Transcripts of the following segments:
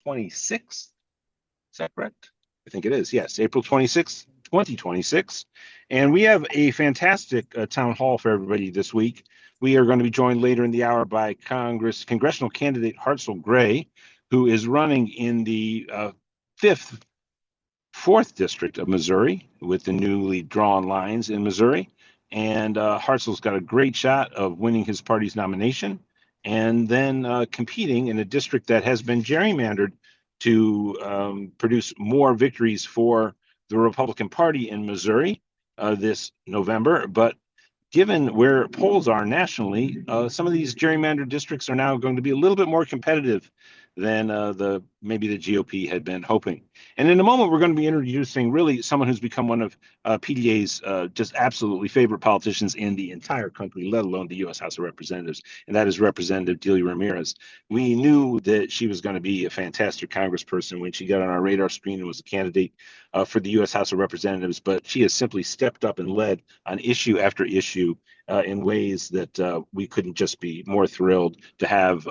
26th. Is that correct? I think it is. Yes, April 26th, 2026. And we have a fantastic town hall for everybody this week. We are going to be joined later in the hour by congressional candidate Hartzell Gray, who is running in the fifth, fourth district of Missouri with the newly drawn lines in Missouri. And Hartzell's got a great shot of winning his party's nomination and then competing in a district that has been gerrymandered to produce more victories for the Republican Party in Missouri this November. But given where polls are nationally, some of these gerrymandered districts are now going to be a little bit more competitive than maybe the GOP had been hoping. And in a moment, we're going to be introducing really someone who's become one of PDA's just absolutely favorite politicians in the entire country, let alone the U.S. House of Representatives, and that is Representative Delia Ramirez. We knew that she was going to be a fantastic congressperson when she got on our radar screen and was a candidate for the U.S. House of Representatives, but she has simply stepped up and led on issue after issue in ways that we couldn't just be more thrilled to have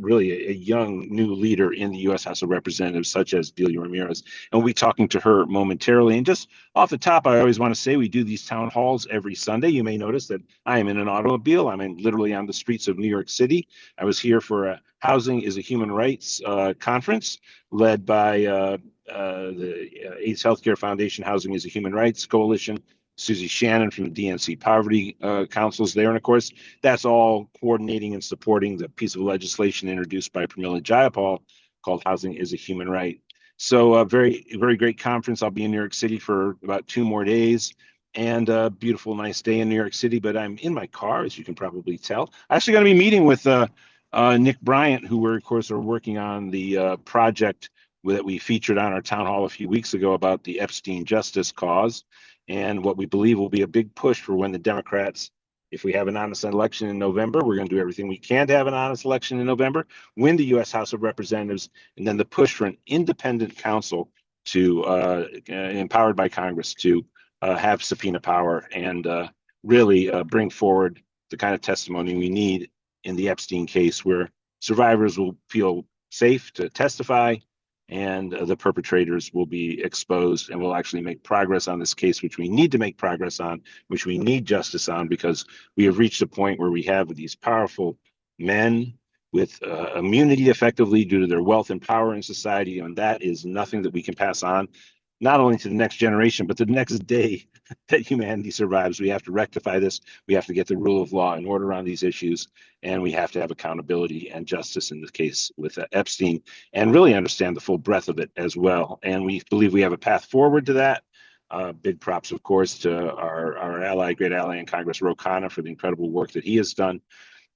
really a young new leader in the U.S. House of Representatives, such as Delia Ramirez. And we'll be talking to her momentarily. And just off the top, I always want to say we do these town halls every Sunday. You may notice that I am in an automobile. I'm literally on the streets of New York City. I was here for a Housing is a Human Rights conference led by the AIDS Healthcare Foundation, Housing is a Human Rights Coalition, Susie Shannon from the DNC Poverty Councils there. And of course, that's all coordinating and supporting the piece of legislation introduced by Pramila Jayapal called Housing is a Human Right. So a very, very great conference. I'll be in New York City for about 2 more days and a beautiful, nice day in New York City. But I'm in my car, as you can probably tell. I'm actually going to be meeting with Nick Bryant, who we're, of course, are working on the project that we featured on our town hall a few weeks ago about the Epstein justice cause and what we believe will be a big push for when the Democrats, if we have an honest election in November, we're going to do everything we can to have an honest election in November, win the U.S. House of Representatives, and then the push for an independent counsel to empowered by Congress to have subpoena power and really bring forward the kind of testimony we need in the Epstein case, where survivors will feel safe to testify and the perpetrators will be exposed, and we'll actually make progress on this case, which we need to make progress on, which we need justice on, because we have reached a point where we have these powerful men with immunity effectively due to their wealth and power in society, and that is nothing that we can pass on, not only to the next generation, but to the next day that humanity survives. We have to rectify this. We have to get the rule of law in order on these issues, and we have to have accountability and justice in this case with Epstein, and really understand the full breadth of it as well. And we believe we have a path forward to that. Big props, of course, to our ally, great ally in Congress, Ro Khanna, for the incredible work that he has done.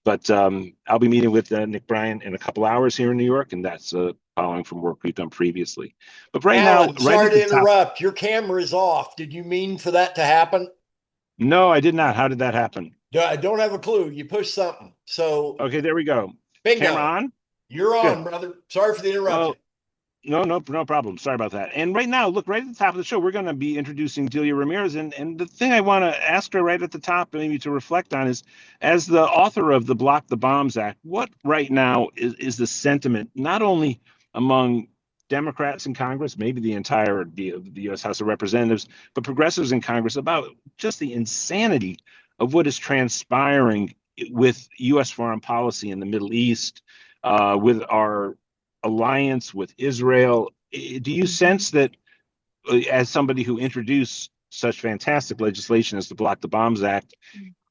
But I'll be meeting with Nick Bryant in a couple hours here in New York, and that's following from work we've done previously. But right Alan, now, sorry to interrupt. Your camera is off. Did you mean for that to happen? No, I did not. How did that happen? I don't have a clue. You pushed something. So okay, there we go. Bingo. Camera on? You're on, brother. Sorry for the interruption. No problem. Sorry about that. And right now, look, right at the top of the show, we're going to be introducing Delia Ramirez. And the thing I want to ask her right at the top, maybe to reflect on, is as the author of the Block the Bombs Act, what right now is the sentiment, not only among Democrats in Congress, maybe the U.S. House of Representatives, but progressives in Congress, about just the insanity of what is transpiring with U.S. foreign policy in the Middle East, with our alliance with Israel. Do you sense that, as somebody who introduced such fantastic legislation as the Block the Bombs Act,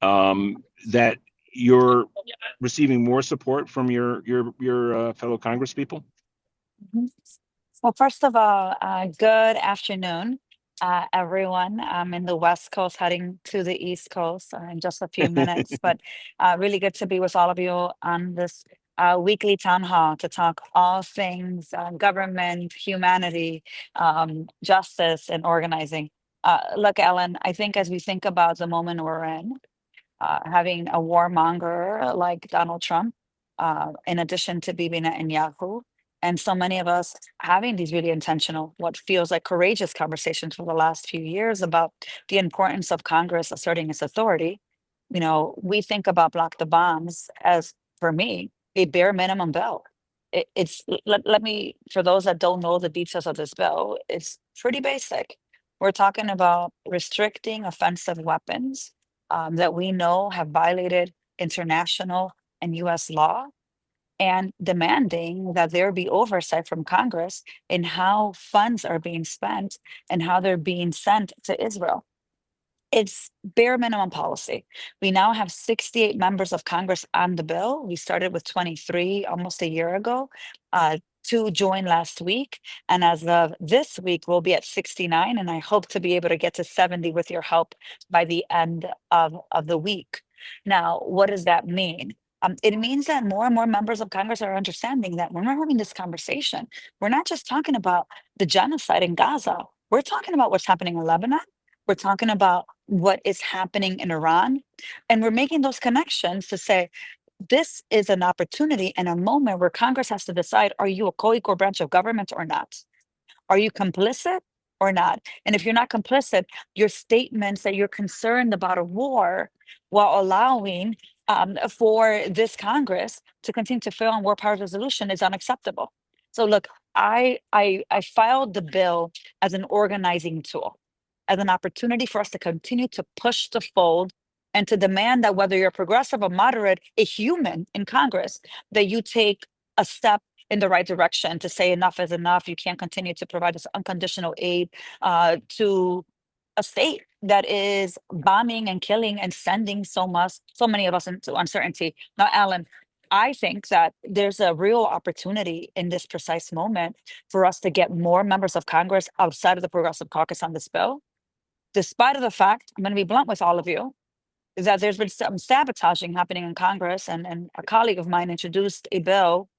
that you're receiving more support from your fellow Congresspeople? Well, first of all, good afternoon, everyone. I'm in the West Coast heading to the East Coast in just a few minutes, but really good to be with all of you on this weekly town hall to talk all things government, humanity, justice, and organizing. Look, Ellen, I think as we think about the moment we're in, having a warmonger like Donald Trump, in addition to Bibi Netanyahu, and so many of us having these really intentional, what feels like courageous conversations for the last few years about the importance of Congress asserting its authority. We think about Block the Bombs as, for me, a bare minimum bill. let me, for those that don't know the details of this bill, it's pretty basic. We're talking about restricting offensive weapons that we know have violated international and US law, and demanding that there be oversight from Congress in how funds are being spent and how they're being sent to Israel. It's bare minimum policy. We now have 68 members of Congress on the bill. We started with 23 almost a year ago. Two joined last week. And as of this week, we'll be at 69. And I hope to be able to get to 70 with your help by the end of the week. Now, what does that mean? It means that more and more members of Congress are understanding that when we're having this conversation, we're not just talking about the genocide in Gaza. We're talking about what's happening in Lebanon. We're talking about what is happening in Iran. And we're making those connections to say, this is an opportunity and a moment where Congress has to decide, are you a co-equal branch of government or not? Are you complicit or not? And if you're not complicit, your statements that you're concerned about a war while allowing for this Congress to continue to fail on war powers resolution is unacceptable. So look, I filed the bill as an organizing tool, as an opportunity for us to continue to push the fold and to demand that whether you're progressive or moderate, a human in Congress, that you take a step in the right direction to say enough is enough. You can't continue to provide this unconditional aid to a state that is bombing and killing and sending so many of us into uncertainty. Now, Alan, I think that there's a real opportunity in this precise moment for us to get more members of Congress outside of the Progressive Caucus on this bill, despite of the fact, I'm going to be blunt with all of you, is that there's been some sabotaging happening in Congress, and a colleague of mine introduced a bill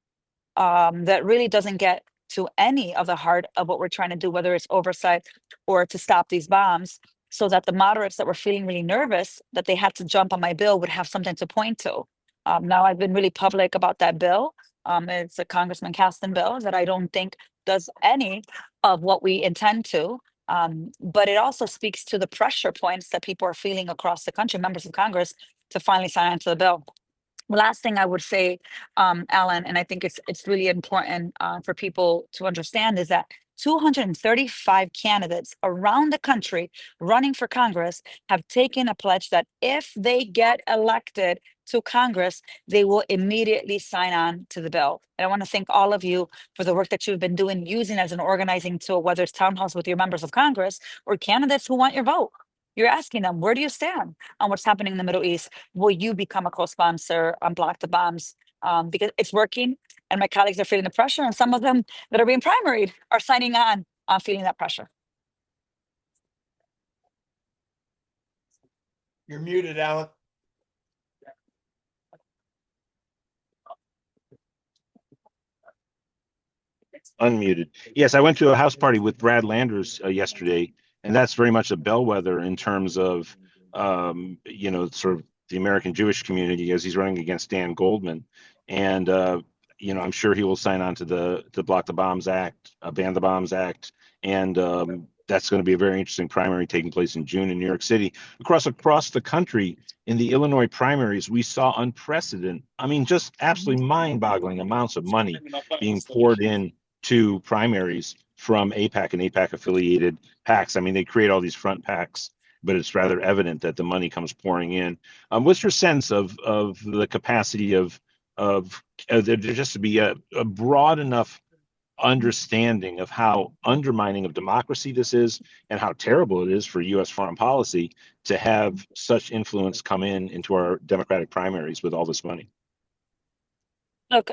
that really doesn't get to any of the heart of what we're trying to do, whether it's oversight or to stop these bombs, so that the moderates that were feeling really nervous that they had to jump on my bill would have something to point to. Now I've been really public about that bill. It's a Congressman Caston bill that I don't think does any of what we intend to. But it also speaks to the pressure points that people are feeling across the country, members of Congress, to finally sign on to the bill. Last thing I would say, Alan, and I think it's really important for people to understand, is that 235 candidates around the country running for Congress have taken a pledge that if they get elected to Congress, they will immediately sign on to the bill. And I want to thank all of you for the work that you've been doing, using as an organizing tool, whether it's town halls with your members of Congress or candidates who want your vote. You're asking them, where do you stand on what's happening in the Middle East? Will you become a co-sponsor on Block the Bombs? Because it's working, and my colleagues are feeling the pressure, and some of them that are being primaried are signing on feeling that pressure. You're muted, Alan. Unmuted. Yes, I went to a house party with Brad Landers yesterday, and that's very much a bellwether in terms of, sort of the American Jewish community, as he's running against Dan Goldman. And, I'm sure he will sign on to the Block the Bombs Act, Ban the Bombs Act. And that's going to be a very interesting primary taking place in June in New York City. Across the country, in the Illinois primaries, we saw unprecedented, just absolutely mind-boggling amounts of money being poured in to primaries from AIPAC and AIPAC affiliated PACs. They create all these front PACs, but it's rather evident that the money comes pouring in. What's your sense of the capacity of there just to be a broad enough understanding of how undermining of democracy this is, and how terrible it is for U.S. foreign policy to have such influence come into our Democratic primaries with all this money? Look,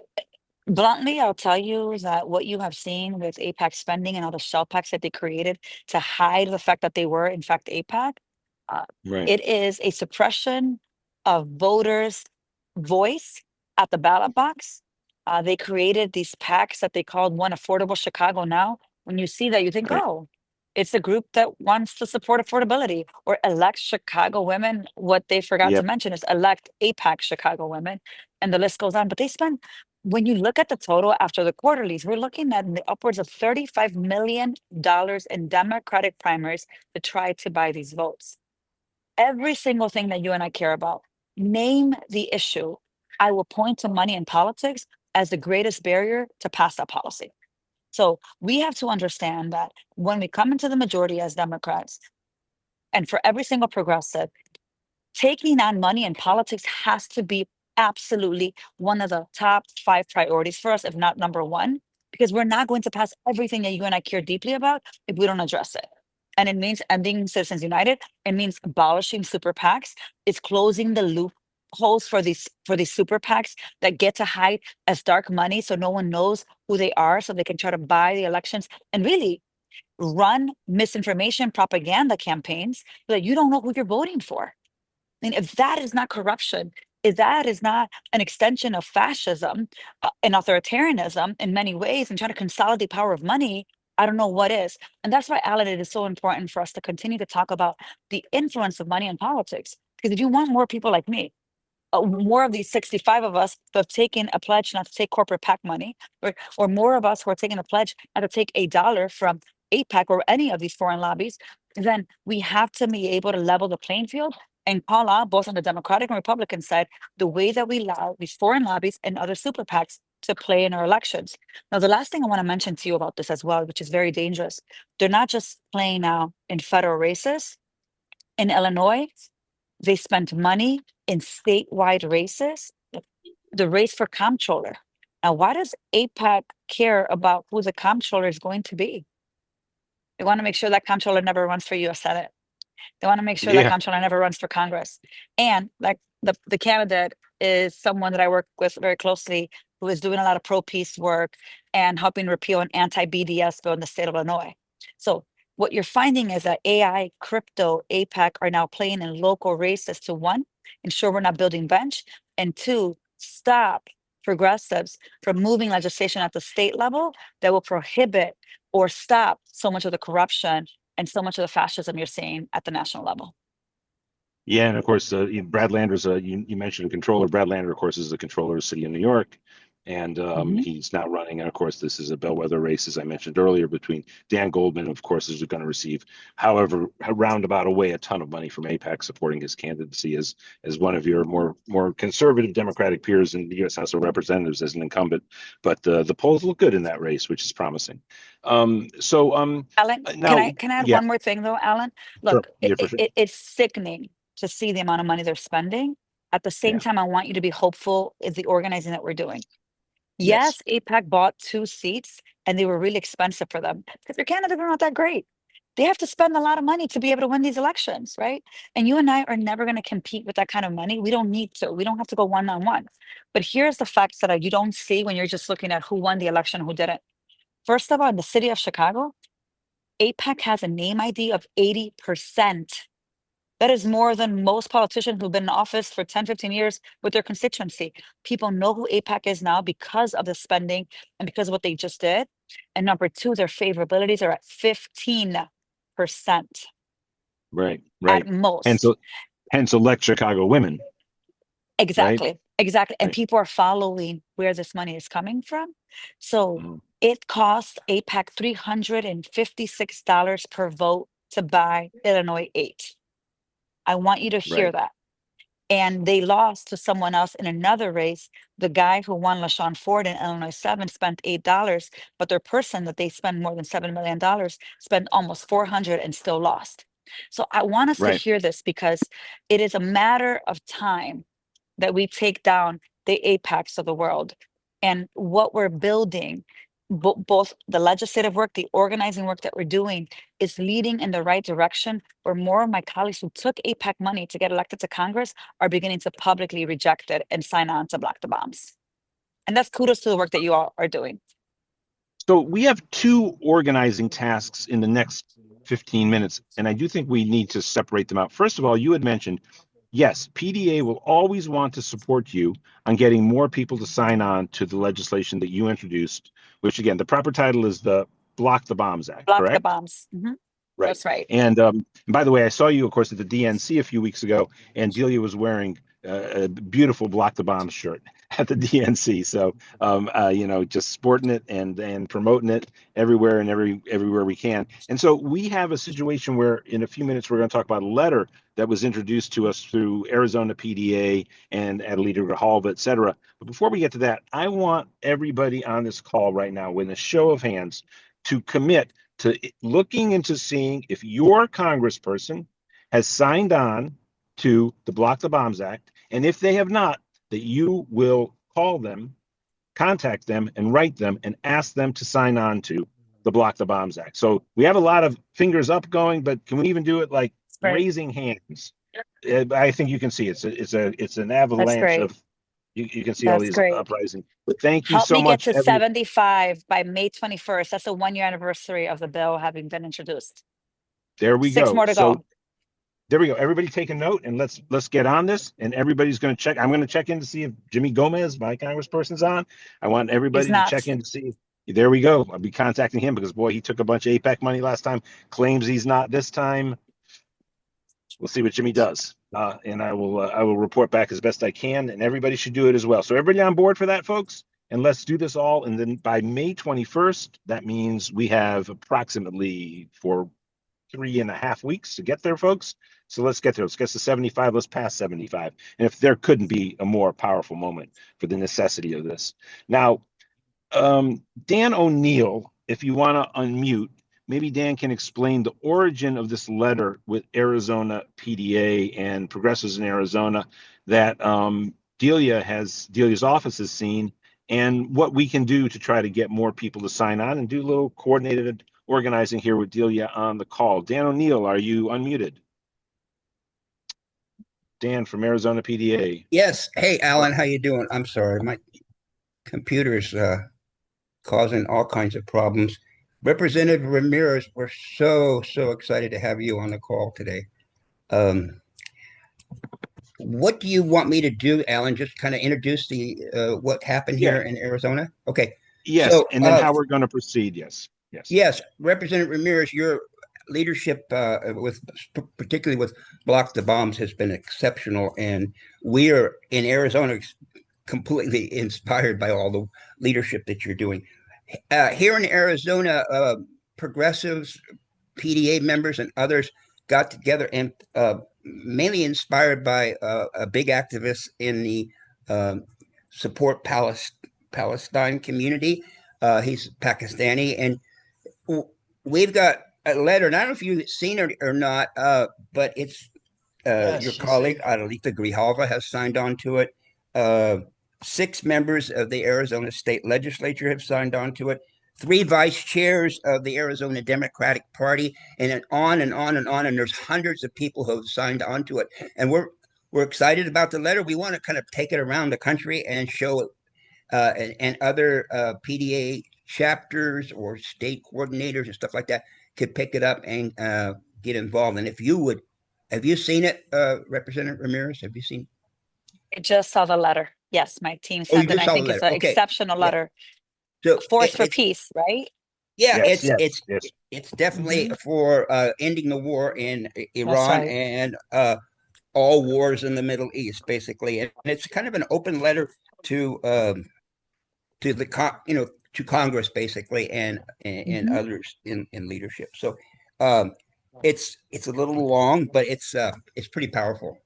bluntly, I'll tell you that what you have seen with AIPAC spending and all the shell packs that they created to hide the fact that they were, in fact, AIPAC, Right. it is a suppression of voters' voice at the ballot box. They created these packs that they called One Affordable Chicago Now. When you see that, you think, Right. oh, it's a group that wants to support affordability, or elect Chicago women. What they forgot to Yep. mention is elect AIPAC Chicago women, and the list goes on. But they spend, when you look at the total after the quarterlies, we're looking at in the upwards of $35 million in Democratic primaries to try to buy these votes. Every single thing that you and I care about, name the issue. I will point to money in politics. as the greatest barrier to pass that policy. So we have to understand that when we come into the majority as Democrats, and for every single progressive, taking on money in politics has to be absolutely one of the top 5 priorities for us, if not number one, because we're not going to pass everything that you and I care deeply about if we don't address it. And it means ending Citizens United. It means abolishing super PACs. It's closing the loopholes for these super PACs that get to hide as dark money so no one knows who they are, so they can try to buy the elections and really run misinformation propaganda campaigns so that you don't know who you're voting for. I mean, if that is not corruption, if that is not an extension of fascism and authoritarianism in many ways and trying to consolidate power of money, I don't know what is. And that's why, Alan, it is so important for us to continue to talk about the influence of money in politics. Because if you want more people like me, more of these 65 of us who have taken a pledge not to take corporate PAC money, or more of us who are taking a pledge not to take $1 from APAC or any of these foreign lobbies, then we have to be able to level the playing field and call out both on the Democratic and Republican side the way that we allow these foreign lobbies and other super PACs to play in our elections. Now, the last thing I want to mention to you about this as well, which is very dangerous, they're not just playing now in federal races. In Illinois, they spent money in statewide races, the race for comptroller. Now, why does APAC care about who the comptroller is going to be? They want to make sure that comptroller never runs for US Senate. They want to make sure that Yeah. comptroller never runs for Congress. And like the candidate is someone that I work with very closely, who is doing a lot of pro-peace work and helping repeal an anti-BDS bill in the state of Illinois. So what you're finding is that AI, crypto, APAC are now playing in local races to, one, ensure we're not building bench, and two, stop progressives from moving legislation at the state level that will prohibit or stop so much of the corruption and so much of the fascism you're seeing at the national level. Yeah, and of course, Brad Lander's you mentioned a controller. Brad Lander, of course, is the controller of the city of New York, and he's not running. And of course, this is a bellwether race, as I mentioned earlier, between Dan Goldman, of course, is going to receive, however roundabout a way, a ton of money from APAC supporting his candidacy as one of your more conservative Democratic peers in the U.S. House of Representatives as an incumbent. But the polls look good in that race, which is promising. Alan, Now, can I add yeah, one more thing though, Alan? sure, Look, yeah, for sure, it's sickening to see the amount of money they're spending. At the same yeah, time, I want you to be hopeful is the organizing that we're doing. yes, Yes, APAC bought 2 seats and they were really expensive for them because their candidates are not that great. They have to spend a lot of money to be able to win these elections, right? And you and I are never going to compete with that kind of money. We don't need to. We don't have to go one on one. But here's the facts that you don't see when you're just looking at who won the election, who didn't. First of all, in the city of Chicago, APAC has a name ID of 80%. That is more than most politicians who've been in office for 10, 15 years with their constituency. People know who APAC is now because of the spending and because of what they just did. And number two, their favorabilities are at 15% right, at right. And most. so, hence elect Chicago women, right? Exactly. Exactly. And Right. people are following where this money is coming from. So Mhm. it costs APAC $356 per vote to buy Illinois 8. I want you to hear Right. that. And they lost to someone else in another race. The guy who won LaShawn Ford in Illinois 7 spent $8, but their person that they spend more than $7 million spent almost 400 and still lost. So I want us to Right. hear this because it is a matter of time that we take down the apex of the world and what we're building, both the legislative work, the organizing work that we're doing is leading in the right direction where more of my colleagues who took APAC money to get elected to Congress are beginning to publicly reject it and sign on to block the bombs. And that's kudos to the work that you all are doing. So we have two organizing tasks in the next 15 minutes, and I do think we need to separate them out. First of all, you had mentioned, yes, PDA will always want to support you on getting more people to sign on to the legislation that you introduced, which again, the proper title is the Block the Bombs Act, Block the correct? bombs. Right. That's right. And by the way, I saw you, of course, at the DNC a few weeks ago, and Delia was wearing a beautiful Block the Bombs shirt. at the DNC. So, just sporting it and promoting it everywhere and everywhere we can. And so we have a situation where in a few minutes we're going to talk about a letter that was introduced to us through Arizona PDA and Adelita Grijalva, et cetera. But before we get to that, I want everybody on this call right now, with a show of hands, to commit to looking into seeing if your congressperson has signed on to the Block the Bombs Act, and if they have not, that you will call them, contact them, and write them and ask them to sign on to the Block the Bombs Act. So we have a lot of fingers up going, but can we even do it like raising hands? I think you can see it's an avalanche of you can see all That's these great. uprising. But thank you Help so me get much, to 75 by May 21st. That's the 1 year anniversary of the bill having been introduced. There we 6 go. more to So go. there we go. Everybody take a note and let's get on this. And everybody's going to check. I'm going to check in to see if Jimmy Gomez, my congressperson's on. I want He's everybody to not. check in to see. There we go. I'll be contacting him because boy, he took a bunch of APAC money last time. Claims he's not this time. We'll see what Jimmy does, and I will report back as best I can. And everybody should do it as well. So everybody on board for that, folks. And let's do this all. And then by May 21st, that means we have approximately 3.5 weeks to get there, folks. So let's get there. Let's get to 75. Let's pass 75. And if there couldn't be a more powerful moment for the necessity of this. Now, Dan O'Neill, if you want to unmute, maybe Dan can explain the origin of this letter with Arizona PDA and progressives in Arizona that Delia's office has seen, and what we can do to try to get more people to sign on and do a little coordinated organizing here with Delia on the call. Dan O'Neill, are you unmuted? Dan from Arizona PDA. Yes. Hey, Alan, how you doing? I'm sorry, my computer's causing all kinds of problems. Representative Ramirez, we're so excited to have you on the call today. What do you want me to do, Alan? Just kind of introduce the what happened here in Arizona? Okay. Yes, so, and then how we're going to proceed. Yes, Representative Ramirez, your leadership particularly with Block the Bombs has been exceptional, and we are in Arizona completely inspired by all the leadership that you're doing. Here in Arizona, progressives, PDA members, and others got together and mainly inspired by a big activist in the support Palestine community. He's Pakistani, and we've got a letter. And I don't know if you've seen it or not, but it's your colleague Adelita Grijalva has signed on to it. 6 members of the Arizona State Legislature have signed on to it. 3 vice chairs of the Arizona Democratic Party, and on and on and on. And there's hundreds of people who have signed on to it. And we're excited about the letter. We want to kind of take it around the country and show and other PDA chapters or state coordinators and stuff like that could pick it up and get involved. And if you would, have you seen it, Representative Ramirez? Have you seen? I just saw the letter. Yes, my team Oh, you sent it. just I saw the think it's letter. an Okay. exceptional Yeah. letter. So Force for peace, right? Yeah, Yes, it's definitely for ending the war in Iran right. and all wars in the Middle East, basically. And it's kind of an open letter to the to Congress, basically, and others in leadership. So it's a little long, but it's pretty powerful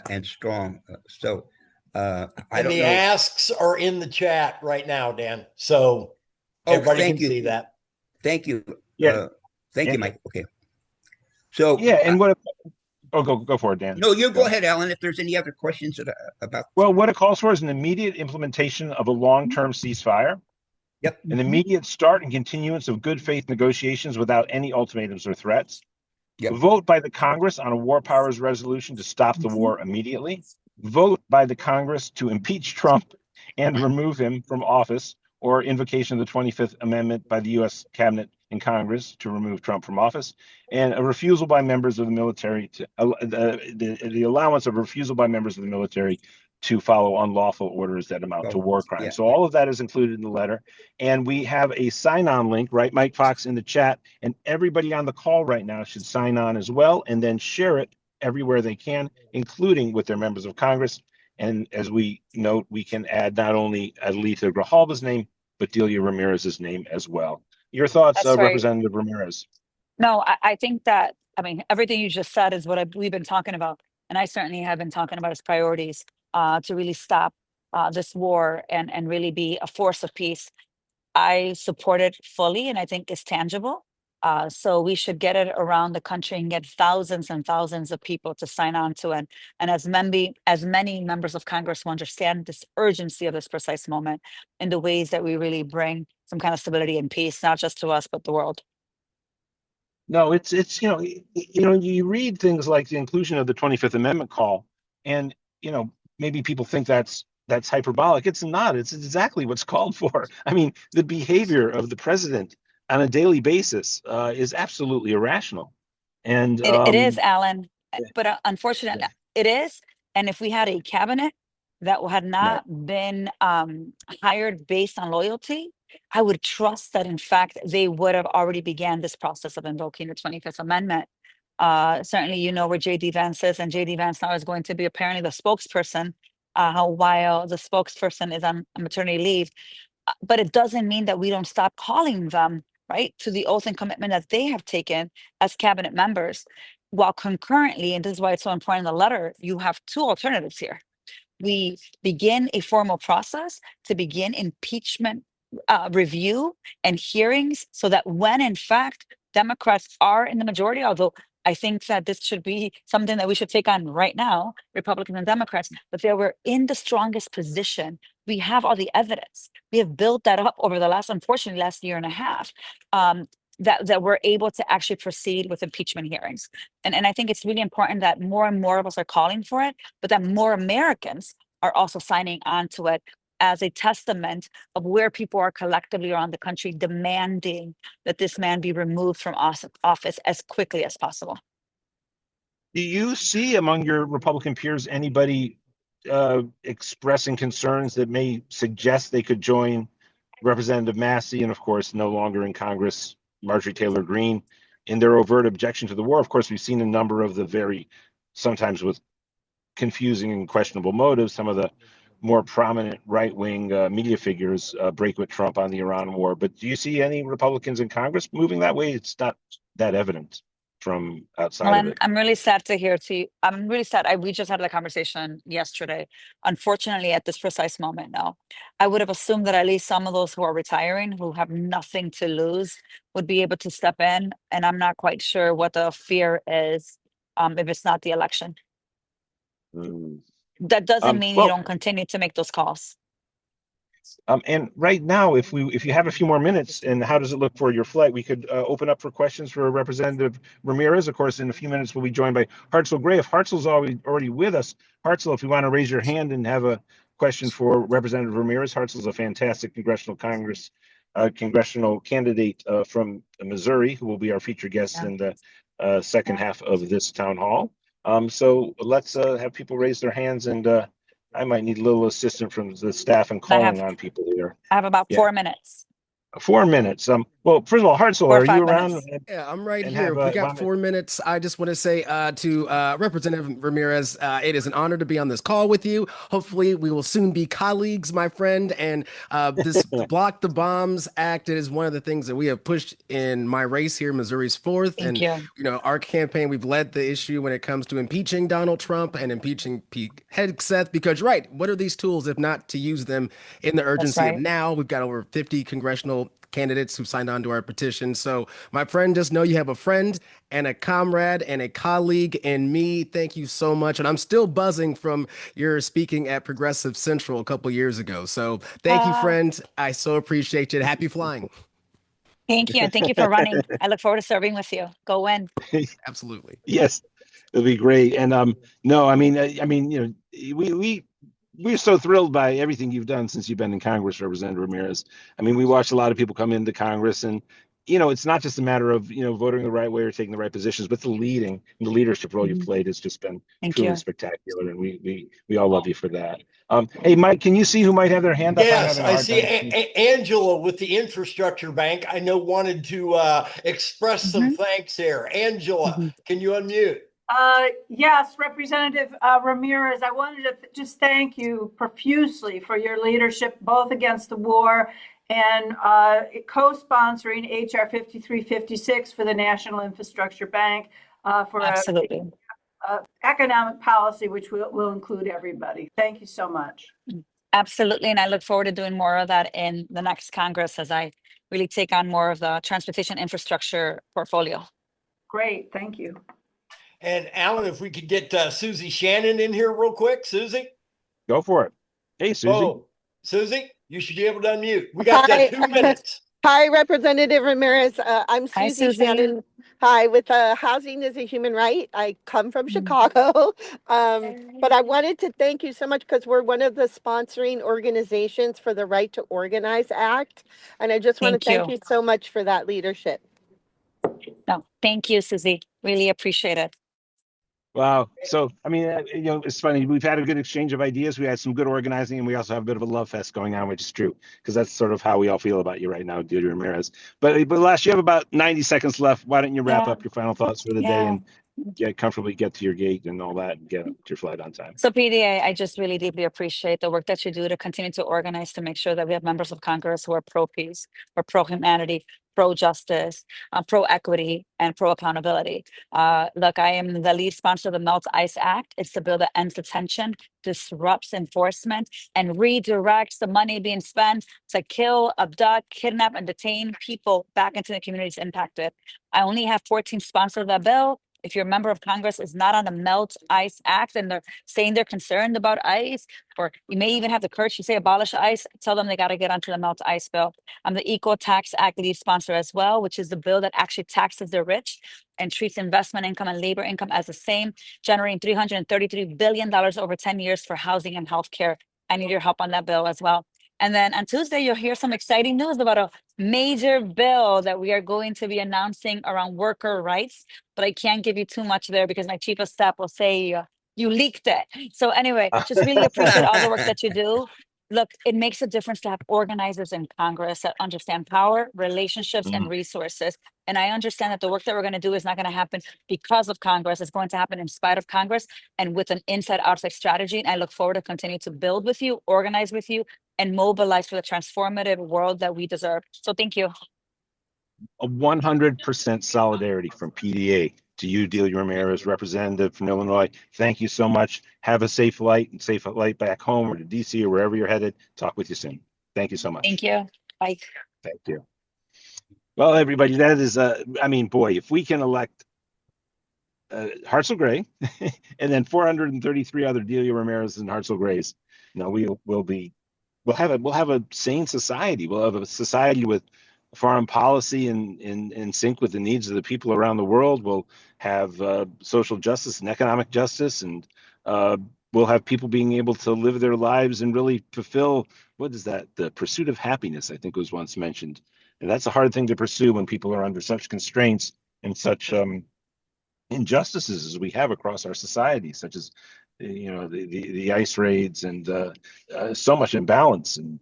and strong. So I And don't the know. asks are in the chat right now, Dan. So everybody thank can you. see that. Thank you. Yeah. Thank you, Mike. Okay. So Yeah, and what? Go for it, Dan. No, you go ahead, Alan. If there's any other questions about. Well, what it calls for is an immediate implementation of a long-term ceasefire. Yep. An immediate start and continuance of good faith negotiations without any ultimatums or threats. Yep. Vote by the Congress on a war powers resolution to stop the war immediately. Vote by the Congress to impeach Trump and remove him from office, or invocation of the 25th Amendment by the U.S. Cabinet and Congress to remove Trump from office, and a refusal by members of the military to the allowance of refusal by members of the military to follow unlawful orders that amount to war crimes. Yeah. So all of that is included in the letter. And we have a sign-on link, right, Mike Fox, in the chat. And everybody on the call right now should sign on as well and then share it everywhere they can, including with their members of Congress. And as we note, we can add not only Alita Grijalva's name, but Delia Ramirez's name as well. Your thoughts, That's right. Representative Ramirez? No, I think that, I mean, everything you just said is what we've been talking about. And I certainly have been talking about as priorities to really stop this war and really be a force of peace. I support it fully and I think it's tangible. So we should get it around the country and get thousands and thousands of people to sign on to it. And as many members of Congress will understand this urgency of this precise moment in the ways that we really bring some kind of stability and peace, not just to us, but the world. No, it's you read things like the inclusion of the 25th Amendment call, and maybe people think that's hyperbolic. It's not. It's exactly what's called for. I mean, the behavior of the president on a daily basis is absolutely irrational. And It is, Alan, yeah, but unfortunately, it is. And if we had a cabinet that had right. not been hired based on loyalty, I would trust that, in fact, they would have already began this process of invoking the 25th Amendment. Certainly, you know where JD Vance is, and JD Vance now is going to be apparently the spokesperson, while the spokesperson is on maternity leave. But it doesn't mean that we don't stop calling them, right, to the oath and commitment that they have taken as cabinet members. While concurrently, and this is why it's so important in the letter, you have two alternatives here. We begin a formal process to begin impeachment review and hearings so that when in fact Democrats are in the majority, although I think that this should be something that we should take on right now, Republicans and Democrats, but they were in the strongest position. We have all the evidence. We have built that up over the unfortunately, last year and a half. That we're able to actually proceed with impeachment hearings. And I think it's really important that more and more of us are calling for it, but that more Americans are also signing on to it as a testament of where people are collectively around the country demanding that this man be removed from office as quickly as possible. Do you see among your Republican peers anybody expressing concerns that may suggest they could join Representative Massey and, of course, no longer in Congress, Marjorie Taylor Greene, in their overt objection to the war? Of course, we've seen a number of the very, sometimes with confusing and questionable motives, some of the more prominent right-wing media figures break with Trump on the Iran war. But do you see any Republicans in Congress moving that way? It's not that evident from outside Well, of it. I'm really sad to hear. I'm really sad. We just had the conversation yesterday. Unfortunately, at this precise moment, no. I would have assumed that at least some of those who are retiring, who have nothing to lose, would be able to step in. And I'm not quite sure what the fear is, if it's not the election. Mm. That doesn't mean you Well, don't continue to make those calls. and right now, if you have a few more minutes, and how does it look for your flight? We could open up for questions for Representative Ramirez. Of course, in a few minutes, we'll be joined by Hartzell Gray. If Hartzell's already with us, Hartzell, if you want to raise your hand and have a question for Representative Ramirez, Hartzell's a fantastic congressional candidate from Missouri, who will be our featured guest Yeah. in the second half of this town hall. So let's have people raise their hands, and I might need a little assistance from the staff in calling on people here. I have about Yeah. 4 minutes. 4 minutes. Well, first of all, Hartzell, 4 or are you 5 around? minutes. Yeah, I'm right And here. have If we got want 4 minutes, I just want to say to Representative Ramirez, it is an honor to be on this call with you. Hopefully, we will soon be colleagues, my friend. And this Block the Bombs Act is one of the things that we have pushed in my race here, Missouri's 4th. Thank And, you. our campaign, we've led the issue when it comes to impeaching Donald Trump and impeaching Pete Hegseth, because, right, what are these tools if not to use them in the That's urgency of right. now? We've got over 50 congressional candidates who signed on to our petition. So, my friend, just know you have a friend and a comrade and a colleague in me. Thank you so much. And I'm still buzzing from your speaking at Progressive Central a couple years ago. So, thank you, Uh, friend. I so appreciate you. Happy flying. Thank you. And thank you for running. I look forward to serving with you. Go win. Absolutely. Yes, it'll be great. And no, I mean, we're so thrilled by everything you've done since you've been in Congress, Representative Ramirez. I mean, we watched a lot of people come into Congress, and it's not just a matter of voting the right way or taking the right positions, but the leadership role you've played has just been Thank truly you. spectacular, and we all love you for that. Hey, Mike, can you see who might have their hand up? I'm Yes, having a I hard see time. Angela with the Infrastructure Bank. I know wanted to express some Mhm. thanks here. Angela, Mhm. can you unmute? Yes, Representative Ramirez, I wanted to just thank you profusely for your leadership, both against the war and co-sponsoring HR 5356 for the National Infrastructure Bank for Absolutely. a economic policy which will include everybody. Thank you so much. Absolutely. And I look forward to doing more of that in the next Congress as I really take on more of the transportation infrastructure portfolio. Great, thank you. And Alan, if we could get Susie Shannon in here real quick. Susie? Go for it. Hey, Susie. Oh, Susie, you should be able to unmute. We got 2 minutes. Hi, Representative Ramirez. I'm Hi, Susie Susie. Shannon. Hi, with Housing is a Human Right. I come from Chicago. But I wanted to thank you so much because we're one of the sponsoring organizations for the Right to Organize Act. And I just want to thank you so much for that leadership. No, thank you, Susie. Really appreciate it. Wow. So, I mean, it's funny. We've had a good exchange of ideas. We had some good organizing, and we also have a bit of a love fest going on, which is true, because that's sort of how we all feel about you right now, Delia Ramirez. But last, you have about 90 seconds left. Why don't you wrap up your final thoughts for the day and comfortably get to your gate and all that and get to your flight on time? So PDA, I just really deeply appreciate the work that you do to continue to organize to make sure that we have members of Congress who are pro-peace, or pro-humanity, pro-justice, pro-equity, and pro-accountability. Look, I am the lead sponsor of the Melt Ice Act. It's the bill that ends detention, disrupts enforcement, and redirects the money being spent to kill, abduct, kidnap, and detain people back into the communities impacted. I only have 14 sponsors of that bill. If your member of Congress is not on the Melt Ice Act and they're saying they're concerned about ICE, or you may even have the courage to say abolish ICE, tell them they got to get onto the Melt Ice bill. I'm the Equal Tax Act lead sponsor as well, which is the bill that actually taxes the rich and treats investment income and labor income as the same, generating $333 billion over 10 years for housing and healthcare. I need your help on that bill as well. And then on Tuesday, you'll hear some exciting news about a major bill that we are going to be announcing around worker rights, but I can't give you too much there because my chief of staff will say you leaked it. So anyway, just really appreciate all the work that you do. Look, it makes a difference to have organizers in Congress that understand power, relationships, and resources. And I understand that the work that we're going to do is not going to happen because of Congress. It's going to happen in spite of Congress and with an inside-outside strategy. And I look forward to continue to build with you, organize with you, and mobilize for the transformative world that we deserve. So thank you. A 100% solidarity from PDA to you, Delia Ramirez, representative from Illinois. Thank you so much. Have a safe flight and safe flight back home or to DC or wherever you're headed. Talk with you soon. Thank you so much. Thank you. Bye. Thank you. Well, everybody, that is, I mean, boy, if we can elect Hartzell Gray and then 433 other Delia Ramirez and Hartzell Grays, we'll have a sane society. We'll have a society with foreign policy in sync with the needs of the people around the world. We'll have social justice and economic justice, and we'll have people being able to live their lives and really fulfill, what is that? The pursuit of happiness, I think was once mentioned. And that's a hard thing to pursue when people are under such constraints and such injustices as we have across our society, such as the ICE raids and so much imbalance and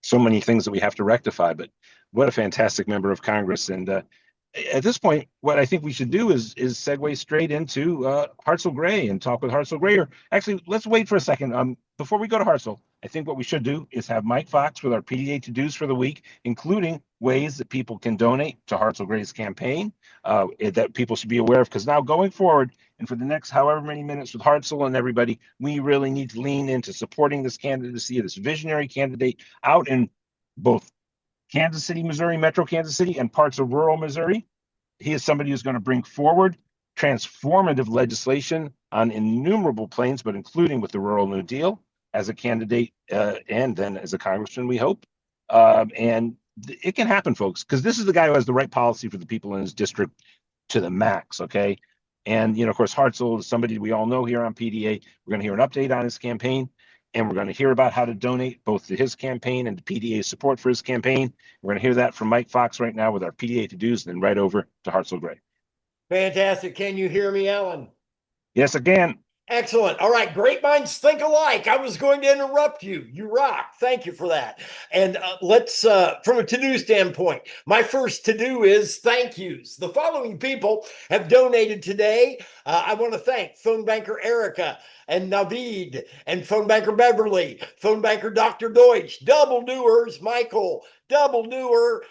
so many things that we have to rectify. But what a fantastic member of Congress. And at this point, what I think we should do is segue straight into Hartzell Gray and talk with Hartzell Gray. Or actually, let's wait for a second. Before we go to Hartzell, I think what we should do is have Mike Fox with our PDA to-dos for the week, including ways that people can donate to Hartzell Gray's campaign that people should be aware of. Because now going forward, and for the next however many minutes with Hartzell and everybody, we really need to lean into supporting this candidacy of this visionary candidate out in both Kansas City, Missouri, Metro Kansas City, and parts of rural Missouri. He is somebody who's going to bring forward transformative legislation on innumerable planes, but including with the Rural New Deal as a candidate and then as a congressman, we hope. And it can happen, folks, because this is the guy who has the right policy for the people in his district to the max, okay? And, of course, Hartzell is somebody we all know here on PDA. We're going to hear an update on his campaign, and we're going to hear about how to donate both to his campaign and to PDA's support for his campaign. We're going to hear that from Mike Fox right now with our PDA to-dos, and then right over to Hartzell Gray. Fantastic. Can you hear me, Alan? Yes, again. Excellent. All right. Great minds think alike. I was going to interrupt you. You rock. Thank you for that. And let's, from a to do standpoint, my first to do is thank yous. The following people have donated today. I want to thank phone banker Erica and Navid and phone banker Beverly, phone banker Dr. Deutsch, double doers Michael, double doer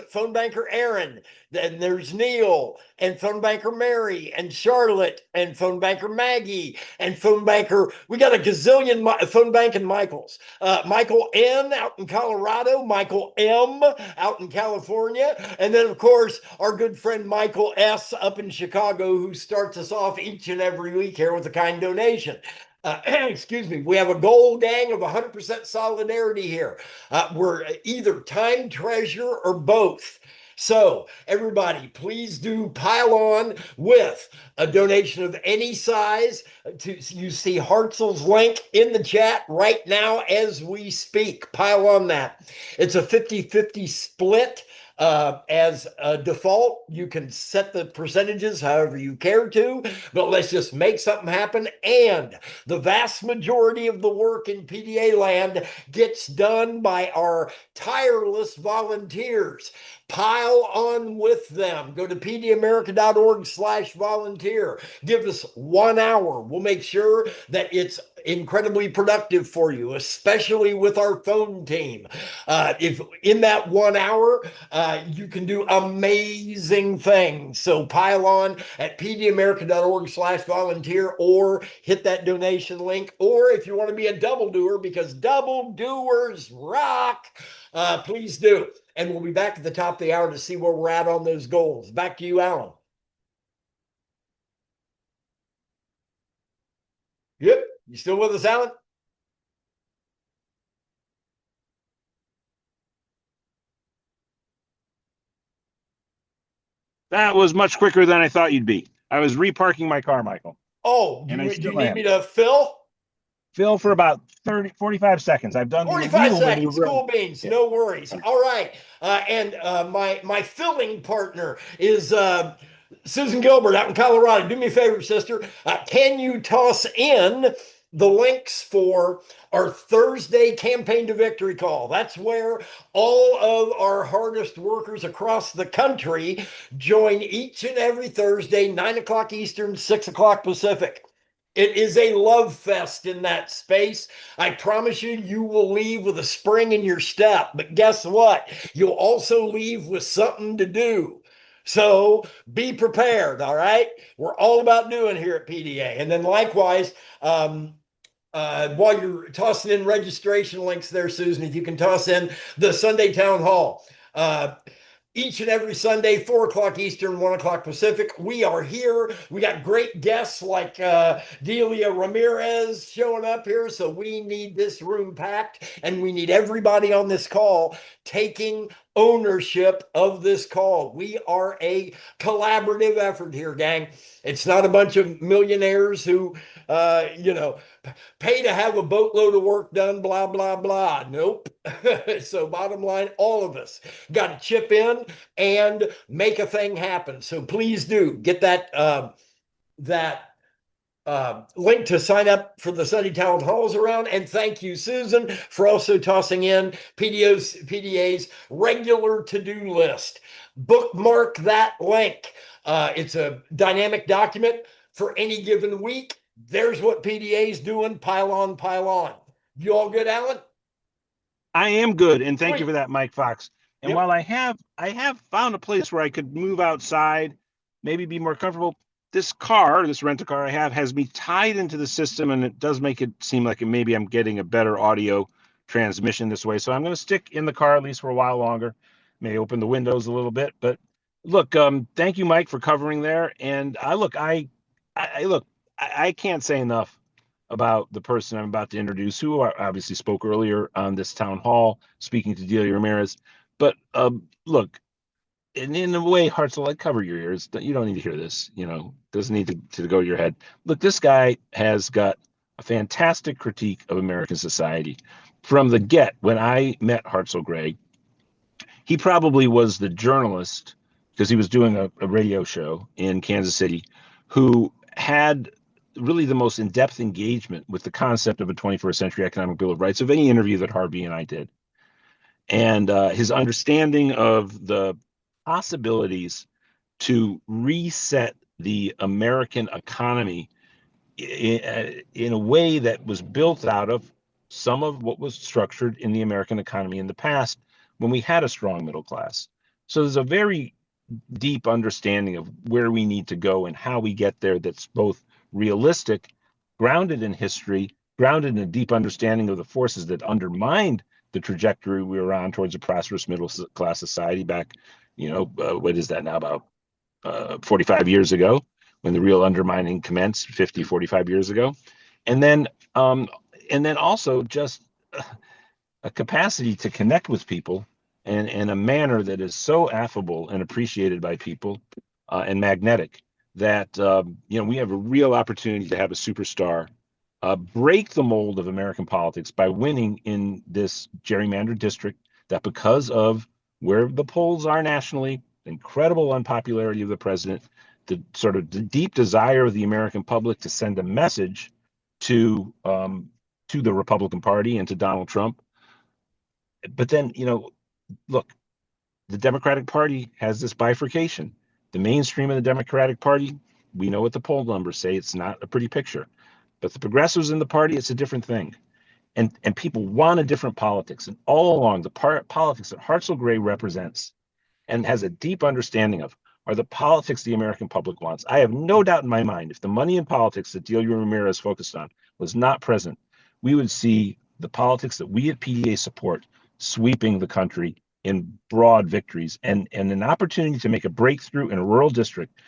phone banker Aaron. Then there's Neil and phone banker Mary and Charlotte and phone banker Maggie and phone banker. We got a gazillion phone banking Michaels. Michael N out in Colorado, Michael M out in California, and then of course our good friend Michael S up in Chicago, who starts us off each and every week here with a kind donation. Excuse me, we have a goal, gang, of 100% solidarity here. We're either time treasure or both. So, everybody, please do pile on with a donation of any size. You see Hartzell's link in the chat right now as we speak. Pile on that. It's a 50-50 split. As a default, you can set the percentages however you care to, but let's just make something happen. And the vast majority of the work in PDA land gets done by our tireless volunteers. Pile on with them. Go to pdamerica.org/volunteer. Give us 1 hour. We'll make sure that it's incredibly productive for you, especially with our phone team. If in that 1 hour, you can do amazing things. So pile on at pdamerica.org/volunteer or hit that donation link. Or if you want to be a double doer, because double doers rock, please do. And we'll be back at the top of the hour to see where we're at on those goals. Back to you, Alan. Yep. You still with us, Alan? That was much quicker than I thought you'd be. I was reparking my car, Michael. Oh, do you need me to fill? Fill for about 45 seconds. I've done 45 the seconds. Cool beans. Yeah. No worries. All right. And my filling partner is Susan Gilbert out in Colorado. Do me a favor, sister. Can you toss in the links for our Thursday campaign to victory call? That's where all of our hardest workers across the country join each and every Thursday, 9 o'clock Eastern, 6 o'clock Pacific. It is a love fest in that space. I promise you, you will leave with a spring in your step. But guess what? You'll also leave with something to do. So be prepared, all right? We're all about doing here at PDA. And then likewise, while you're tossing in registration links there, Susan, if you can toss in the Sunday Town Hall. Each and every Sunday, 4 o'clock Eastern, 1 o'clock Pacific. We are here. We got great guests like Delia Ramirez showing up here. So we need this room packed, and we need everybody on this call taking ownership of this call. We are a collaborative effort here, gang. It's not a bunch of millionaires who, pay to have a boatload of work done, blah, blah, blah. Nope. So bottom line, all of us got to chip in and make a thing happen. So please do get that link to sign up for the Sunday Town Halls around. And thank you, Susan, for also tossing in PDA's regular to-do list. Bookmark that link. It's a dynamic document for any given week. There's what PDA is doing. Pile on, pile on. You all good, Alan? I am good, and thank you for that, Mike Fox. And Yep. while I have found a place where I could move outside, maybe be more comfortable. This rental car I have has me tied into the system, and it does make it seem like maybe I'm getting a better audio transmission this way. So I'm going to stick in the car at least for a while longer. May open the windows a little bit, but look, thank you, Mike, for covering there. And I can't say enough about the person I'm about to introduce, who obviously spoke earlier on this town hall, speaking to Delia Ramirez. But look, in a way, Hartzell, I cover your ears. You don't need to hear this. Doesn't need to go to your head. Look, this guy has got a fantastic critique of American society. From the get, when I met Hartzell Gregg, he probably was the journalist, because he was doing a radio show in Kansas City, who had really the most in-depth engagement with the concept of a 21st century economic bill of rights of any interview that Harvey and I did. And his understanding of the possibilities to reset the American economy in a way that was built out of some of what was structured in the American economy in the past when we had a strong middle class. So there's a very deep understanding of where we need to go and how we get there that's both realistic, grounded in history, grounded in a deep understanding of the forces that undermined the trajectory we were on towards a prosperous middle class society back, what is that now, about 45 years ago, when the real undermining commenced 45 years ago. And then also just a capacity to connect with people in a manner that is so affable and appreciated by people and magnetic that, we have a real opportunity to have a superstar break the mold of American politics by winning in this gerrymandered district that, because of where the polls are nationally, incredible unpopularity of the president, the sort of the deep desire of the American public to send a message to the Republican Party and to Donald Trump. But then, look, the Democratic Party has this bifurcation. The mainstream of the Democratic Party, we know what the poll numbers say. It's not a pretty picture. But the progressives in the party, it's a different thing. And people want a different politics. And all along, the politics that Hartzell Gray represents and has a deep understanding of are the politics the American public wants. I have no doubt in my mind, if the money in politics that Delia Ramirez focused on was not present, we would see the politics that we at PDA support sweeping the country in broad victories, and an opportunity to make a breakthrough in a rural district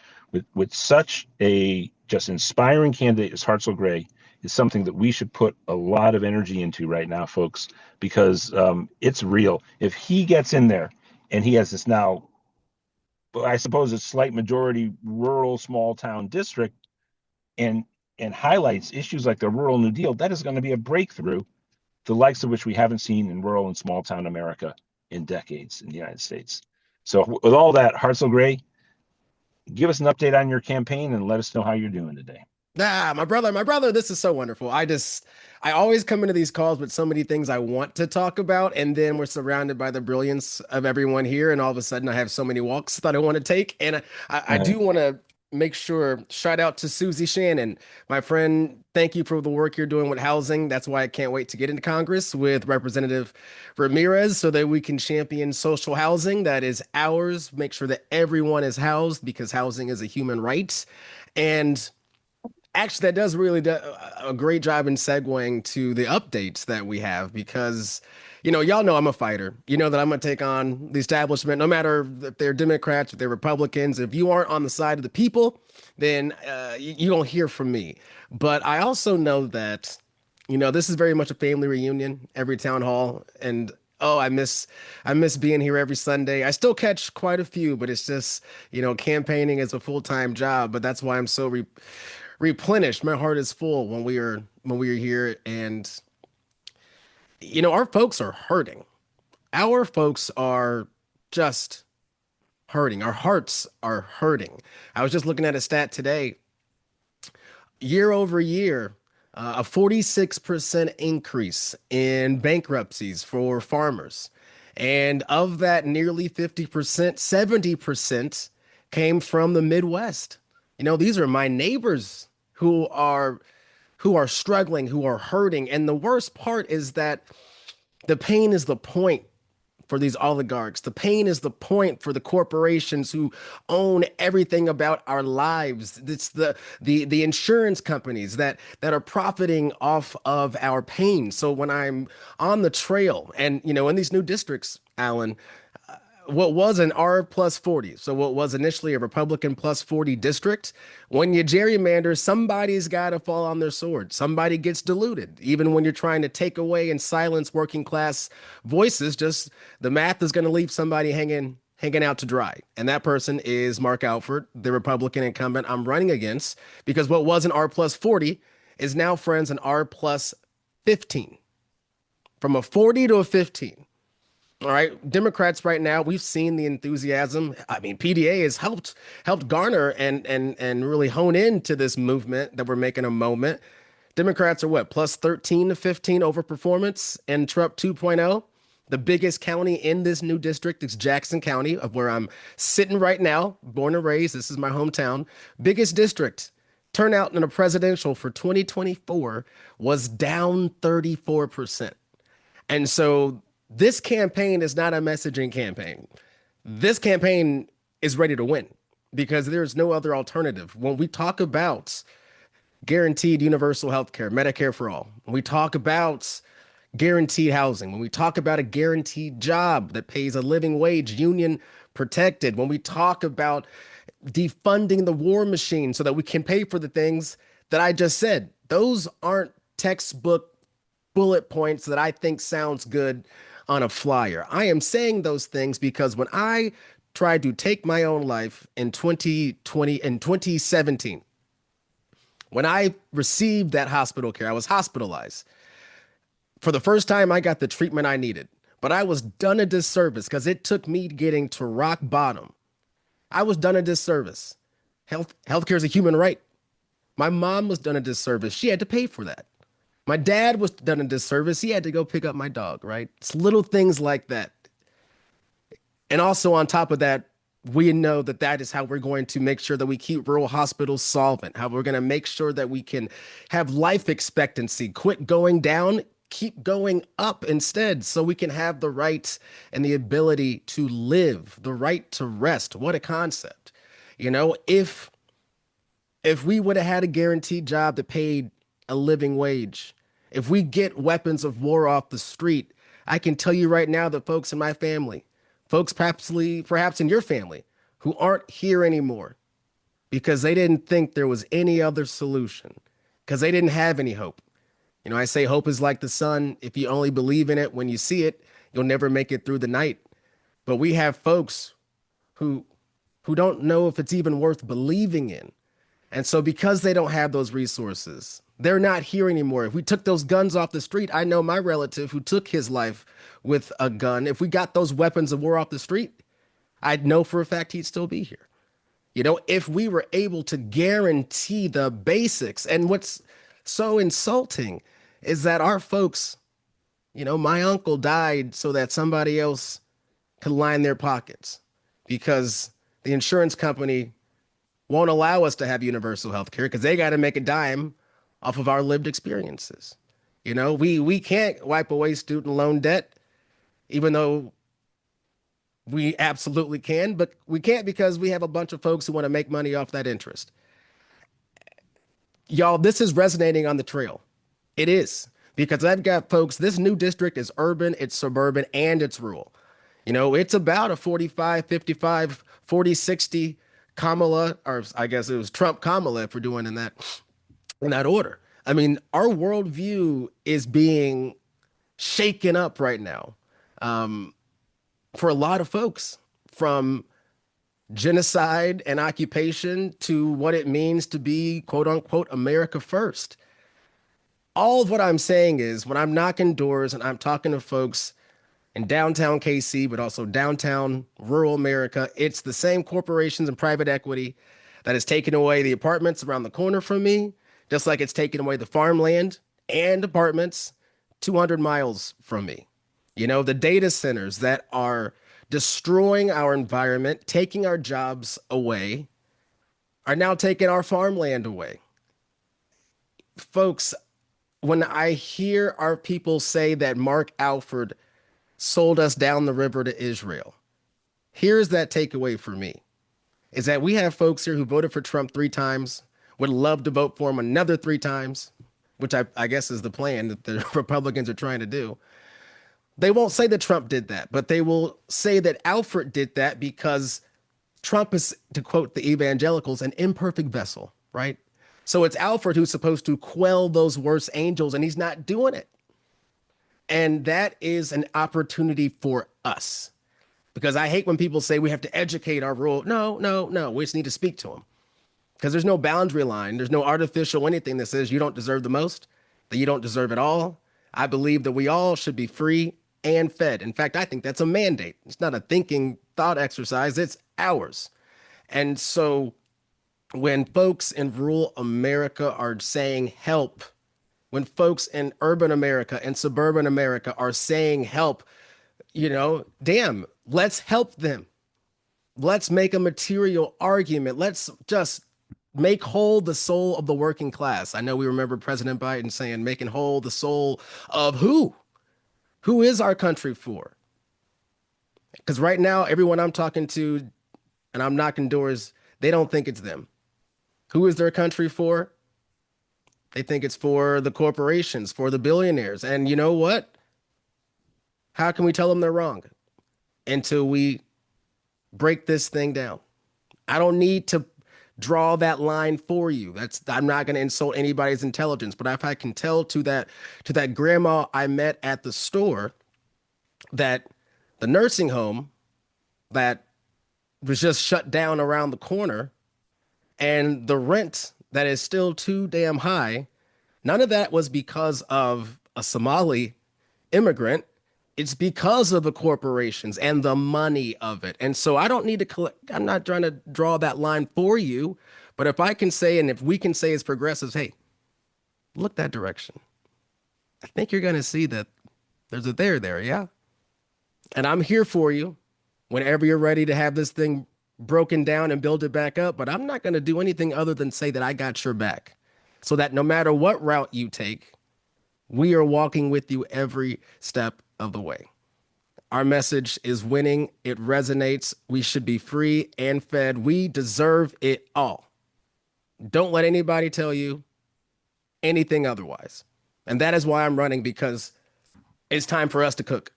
with such a just inspiring candidate as Hartzell Gray is something that we should put a lot of energy into right now, folks, because it's real. If he gets in there and he has this now, I suppose, a slight majority rural small town district and highlights issues like the rural New Deal, that is going to be a breakthrough, the likes of which we haven't seen in rural and small town America in decades in the United States. So with all that, Hartzell Gray, give us an update on your campaign and let us know how you're doing today. My brother, this is so wonderful. I always come into these calls with so many things I want to talk about, and then we're surrounded by the brilliance of everyone here, and all of a sudden I have so many walks that I want to take. And I do want to make sure, shout out to Susie Shannon, my friend. Thank you for the work you're doing with housing. That's why I can't wait to get into Congress with Representative Ramirez so that we can champion social housing that is ours, make sure that everyone is housed because housing is a human right. And actually, that does really do a great job in segueing to the updates that we have because, y'all know I'm a fighter. You know that I'm going to take on the establishment, no matter if they're Democrats, if they're Republicans. If you aren't on the side of the people, then you don't hear from me. But I also know that, this is very much a family reunion every town hall. And I miss being here every Sunday. I still catch quite a few, but it's just, campaigning is a full-time job. But that's why I'm so replenished. My heart is full when we are here, and our folks are hurting. Our folks are just hurting. Our hearts are hurting. I was just looking at a stat today. Year over year, a 46% increase in bankruptcies for farmers, and of that, nearly 50%, 70% came from the Midwest. These are my neighbors who are struggling, who are hurting. And the worst part is that the pain is the point for these oligarchs. The pain is the point for the corporations who own everything about our lives. It's the insurance companies that are profiting off of our pain. So when I'm on the trail and, in these new districts, Alan, what was an R plus 40, so what was initially a Republican plus 40 district, when you gerrymander, somebody's got to fall on their sword. Somebody gets diluted. Even when you're trying to take away and silence working class voices, just the math is going to leave somebody hanging out to dry. And that person is Mark Alford, the Republican incumbent I'm running against, because what was an R plus 40 is now, friends, an R plus 15. From a 40 to a 15. All right, Democrats right now, we've seen the enthusiasm. I mean, PDA has helped garner and really hone into this movement that we're making a moment. Democrats are what, plus 13 to 15 over performance in Trump 2.0. The biggest county in this new district is Jackson County, of where I'm sitting right now, born and raised. This is my hometown. Biggest district. Turnout in a presidential for 2024 was down 34%. And so this campaign is not a messaging campaign. This campaign is ready to win because there's no other alternative. When we talk about guaranteed universal health care, Medicare for all, when we talk about guaranteed housing, when we talk about a guaranteed job that pays a living wage, union protected, when we talk about defunding the war machine so that we can pay for the things that I just said, those aren't textbook bullet points that I think sounds good on a flyer. I am saying those things because when I tried to take my own life in 2017, when I received that hospital care, I was hospitalized. For the first time, I got the treatment I needed, but I was done a disservice because it took me getting to rock bottom. I was done a disservice. Healthcare is a human right. My mom was done a disservice. She had to pay for that. My dad was done a disservice. He had to go pick up my dog, right? It's little things like that. And also on top of that, we know that that is how we're going to make sure that we keep rural hospitals solvent, how we're going to make sure that we can have life expectancy quit going down, keep going up instead, so we can have the right and the ability to live, the right to rest. What a concept. You know, if we would have had a guaranteed job that paid a living wage, if we get weapons of war off the street, I can tell you right now that folks in my family, folks perhaps in your family who aren't here anymore because they didn't think there was any other solution, because they didn't have any hope. You know, I say hope is like the sun. If you only believe in it when you see it, you'll never make it through the night. But we have folks who don't know if it's even worth believing in. And so because they don't have those resources, they're not here anymore. If we took those guns off the street, I know my relative who took his life with a gun. If we got those weapons of war off the street, I'd know for a fact he'd still be here. You know, if we were able to guarantee the basics, and what's so insulting is that our folks, you know, my uncle died so that somebody else could line their pockets because the insurance company won't allow us to have universal health care because they got to make a dime off of our lived experiences. You know, we can't wipe away student loan debt, even though we absolutely can, but we can't because we have a bunch of folks who want to make money off that interest. Y'all, this is resonating on the trail. It is, because I've got folks, this new district is urban, it's suburban, and it's rural. You know, it's about a 45, 55, 40, 60 Kamala, or I guess it was Trump Kamala if we're doing in that order. I mean, our worldview is being shaken up right now for a lot of folks, from genocide and occupation to what it means to be, quote unquote, America first. All of what I'm saying is when I'm knocking doors and I'm talking to folks in downtown KC, but also downtown rural America, it's the same corporations and private equity that has taken away the apartments around the corner from me, just like it's taken away the farmland and apartments 200 miles from me. You know, the data centers that are destroying our environment, taking our jobs away, are now taking our farmland away. Folks, when I hear our people say that Mark Alford sold us down the river to Israel, here's that takeaway for me, is that we have folks here who voted for Trump 3 times, would love to vote for him another 3 times, which I guess is the plan that the Republicans are trying to do. They won't say that Trump did that, but they will say that Alfred did that because Trump is, to quote the evangelicals, an imperfect vessel, right? So it's Alfred who's supposed to quell those worst angels, and he's not doing it. And that is an opportunity for us, because I hate when people say we have to educate our rural. No. We just need to speak to them, because there's no boundary line. There's no artificial anything that says you don't deserve the most, that you don't deserve it all. I believe that we all should be free and fed. In fact, I think that's a mandate. It's not a thinking thought exercise, it's ours. And so when folks in rural America are saying help, when folks in urban America and suburban America are saying help, damn, let's help them. Let's make a material argument. Let's just make whole the soul of the working class. I know we remember President Biden saying making whole the soul of who? Who is our country for? Because right now, everyone I'm talking to and I'm knocking doors, they don't think it's them. Who is their country for? They think it's for the corporations, for the billionaires. And you know what? How can we tell them they're wrong until we break this thing down? I don't need to draw that line for you. I'm not going to insult anybody's intelligence, but if I can tell to that grandma I met at the store that the nursing home that was just shut down around the corner and the rent that is still too damn high, none of that was because of a Somali immigrant. It's because of the corporations and the money of it. And so I don't need to collect. I'm not trying to draw that line for you. But if I can say, and if we can say as progressives, hey, look that direction. I think you're going to see that there's a there, yeah? And I'm here for you whenever you're ready to have this thing broken down and build it back up. But I'm not going to do anything other than say that I got your back so that no matter what route you take, we are walking with you every step of the way. Our message is winning. It resonates. We should be free and fed. We deserve it all. Don't let anybody tell you anything otherwise. And that is why I'm running, because it's time for us to cook.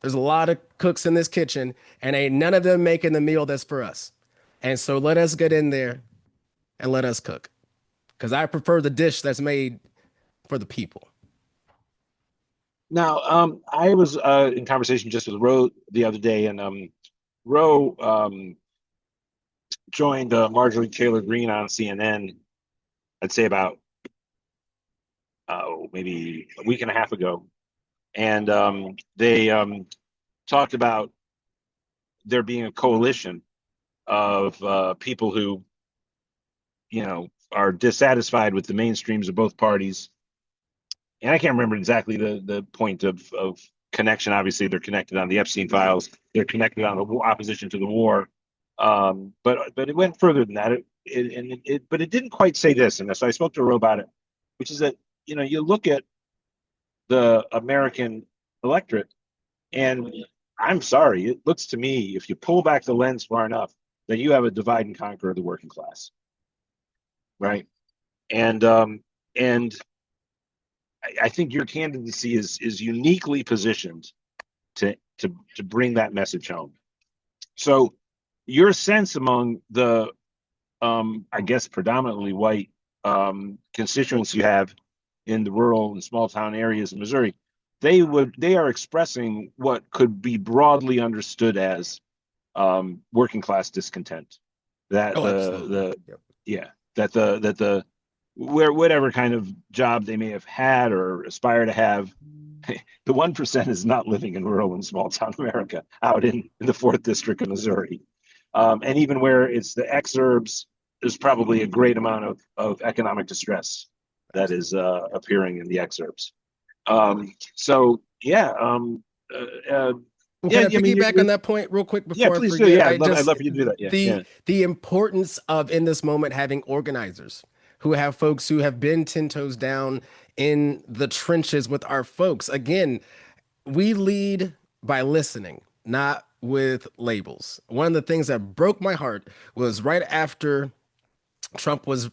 There's a lot of cooks in this kitchen and ain't none of them making the meal that's for us. And so let us get in there and let us cook, because I prefer the dish that's made for the people. Now, I was in conversation just with Ro the other day, and Ro joined Marjorie Taylor Greene on CNN, I'd say about maybe a week and a half ago. And they talked about there being a coalition of people who, are dissatisfied with the mainstreams of both parties. And I can't remember exactly the point of connection. Obviously, they're connected on the Epstein files. They're connected on the opposition to the war. But it went further than that. But it didn't quite say this. And so I spoke to Ro about it, which is that, you look at the American electorate, and I'm sorry, it looks to me, if you pull back the lens far enough, that you have a divide and conquer of the working class, right? And I think your candidacy is uniquely positioned to bring that message home. So your sense among the I guess predominantly white constituents you have in the rural and small town areas of Missouri, they are expressing what could be broadly understood as working class discontent. That that whatever kind of job they may have had or aspire to have, the 1% is not living in rural and small town America out in the 4th District of Missouri. And even where it's the exurbs, there's probably a great amount of economic distress that is appearing in the exurbs. So yeah. Can I piggyback on that point real quick before I forget? Do. Yeah, I'd love for you to do that. Yeah, the importance of, in this moment, having organizers who have folks who have been 10 toes down in the trenches with our folks. Again, we lead by listening, not with labels. One of the things that broke my heart was right after Trump was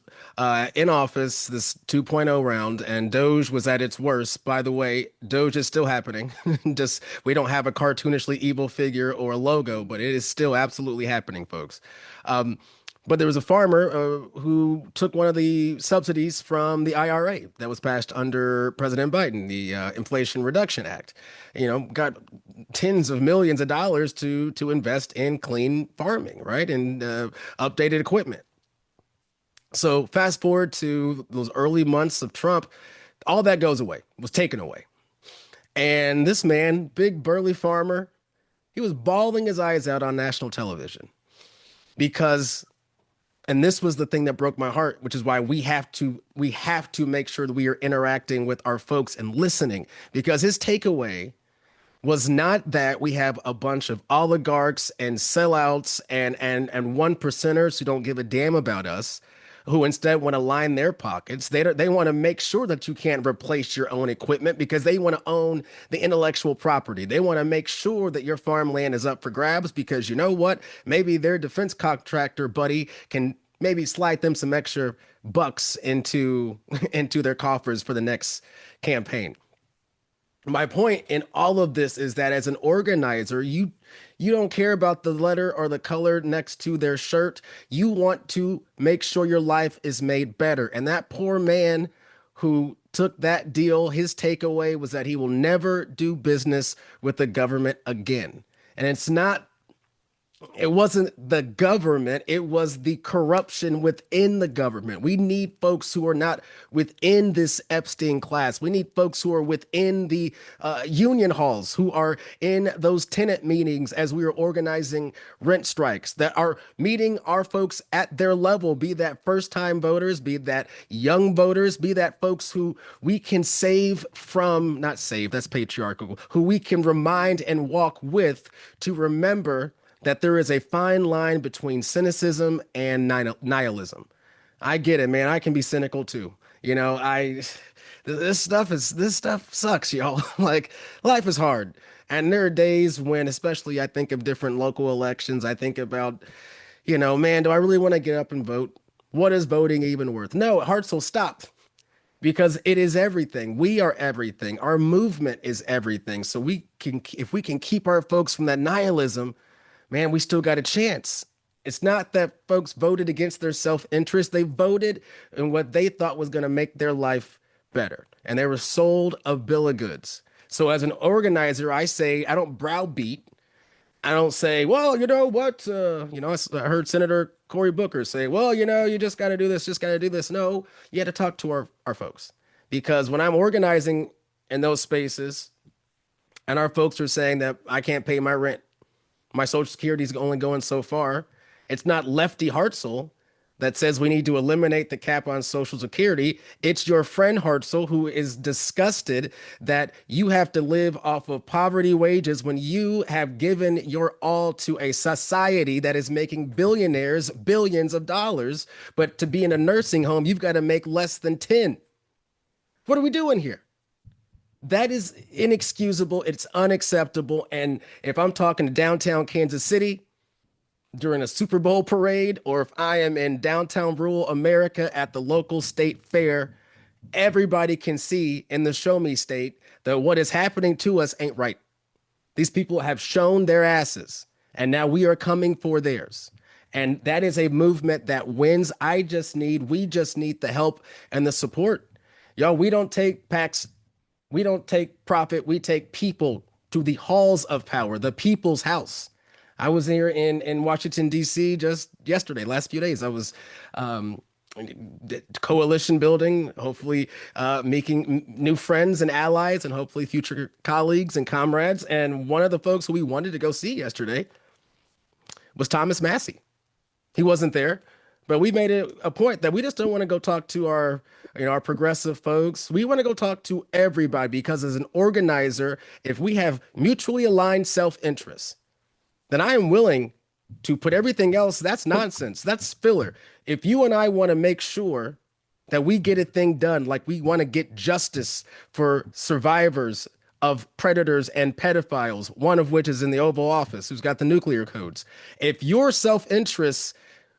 in office, this 2.0 round, and Doge was at its worst. By the way, Doge is still happening. Just we don't have a cartoonishly evil figure or a logo, but it is still absolutely happening, folks. But there was a farmer who took one of the subsidies from the IRA that was passed under President Biden, the Inflation Reduction Act. Got tens of millions of dollars to invest in clean farming, right, and updated equipment. So fast forward to those early months of Trump, all that goes away, was taken away. And this man, big burly farmer, he was bawling his eyes out on national television because, and this was the thing that broke my heart, which is why we have to make sure that we are interacting with our folks and listening, because his takeaway was not that we have a bunch of oligarchs and sellouts and one percenters who don't give a damn about us, who instead want to line their pockets. They want to make sure that you can't replace your own equipment because they want to own the intellectual property. They want to make sure that your farmland is up for grabs because you know what? Maybe their defense contractor buddy can maybe slide them some extra bucks into into their coffers for the next campaign. My point in all of this is that as an organizer, you don't care about the letter or the color next to their shirt. You want to make sure your life is made better. And that poor man who took that deal, his takeaway was that he will never do business with the government again. And it wasn't the government, it was the corruption within the government. We need folks who are not within this Epstein class. We need folks who are within the union halls, who are in those tenant meetings as we are organizing rent strikes, that are meeting our folks at their level, be that first-time voters, be that young voters, be that folks who we can save from, not save, that's patriarchal, who we can remind and walk with to remember that there is a fine line between cynicism and nihilism. I get it, man. I can be cynical too. You know, this stuff sucks, y'all. Like, life is hard. And there are days when, especially I think of different local elections, I think about, you know, man, do I really want to get up and vote? What is voting even worth? No, Hartzell, stop. Because it is everything. We are everything. Our movement is everything. So if we can keep our folks from that nihilism, man, we still got a chance. It's not that folks voted against their self-interest. They voted in what they thought was going to make their life better. And they were sold a bill of goods. So as an organizer, I don't browbeat. I don't say, well, you know what? I heard Senator Cory Booker say, well, you know, you just got to do this, just got to do this. No, you had to talk to our folks. Because when I'm organizing in those spaces and our folks are saying that I can't pay my rent, my Social Security is only going so far. It's not lefty Hartzell that says we need to eliminate the cap on Social Security. It's your friend Hartzell who is disgusted that you have to live off of poverty wages when you have given your all to a society that is making billionaires billions of dollars. But to be in a nursing home, you've got to make less than 10. What are we doing here? That is inexcusable. It's unacceptable. And if I'm talking to downtown Kansas City during a Super Bowl parade, or if I am in downtown rural America at the local state fair, everybody can see in the show me state that what is happening to us ain't right. These people have shown their asses, and now we are coming for theirs. And that is a movement that wins. We just need the help and the support. Y'all, we don't take PACs. We don't take profit. We take people to the halls of power, the people's house. I was here in Washington, D.C. just yesterday, last few days. I was coalition building, hopefully making new friends and allies and hopefully future colleagues and comrades. And one of the folks who we wanted to go see yesterday was Thomas Massey. He wasn't there, but we made it a point that we just don't want to go talk to our progressive folks. We want to go talk to everybody because as an organizer, if we have mutually aligned self-interest, then I am willing to put everything else. That's nonsense. That's filler. If you and I want to make sure that we get a thing done, like we want to get justice for survivors of predators and pedophiles, one of which is in the Oval Office, who's got the nuclear codes. If your self-interest,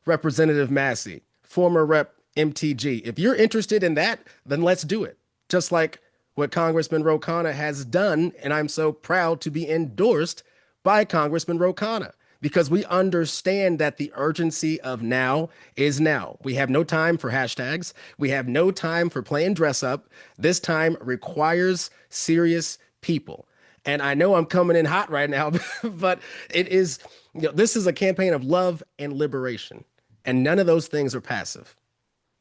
Representative Massey, former Rep MTG, if you're interested in that, then let's do it. Just like what Congressman Ro Khanna has done, and I'm so proud to be endorsed by Congressman Ro Khanna, because we understand that the urgency of now is now. We have no time for hashtags. We have no time for playing dress up. This time requires serious people. And I know I'm coming in hot right now, but this is a campaign of love and liberation. And none of those things are passive,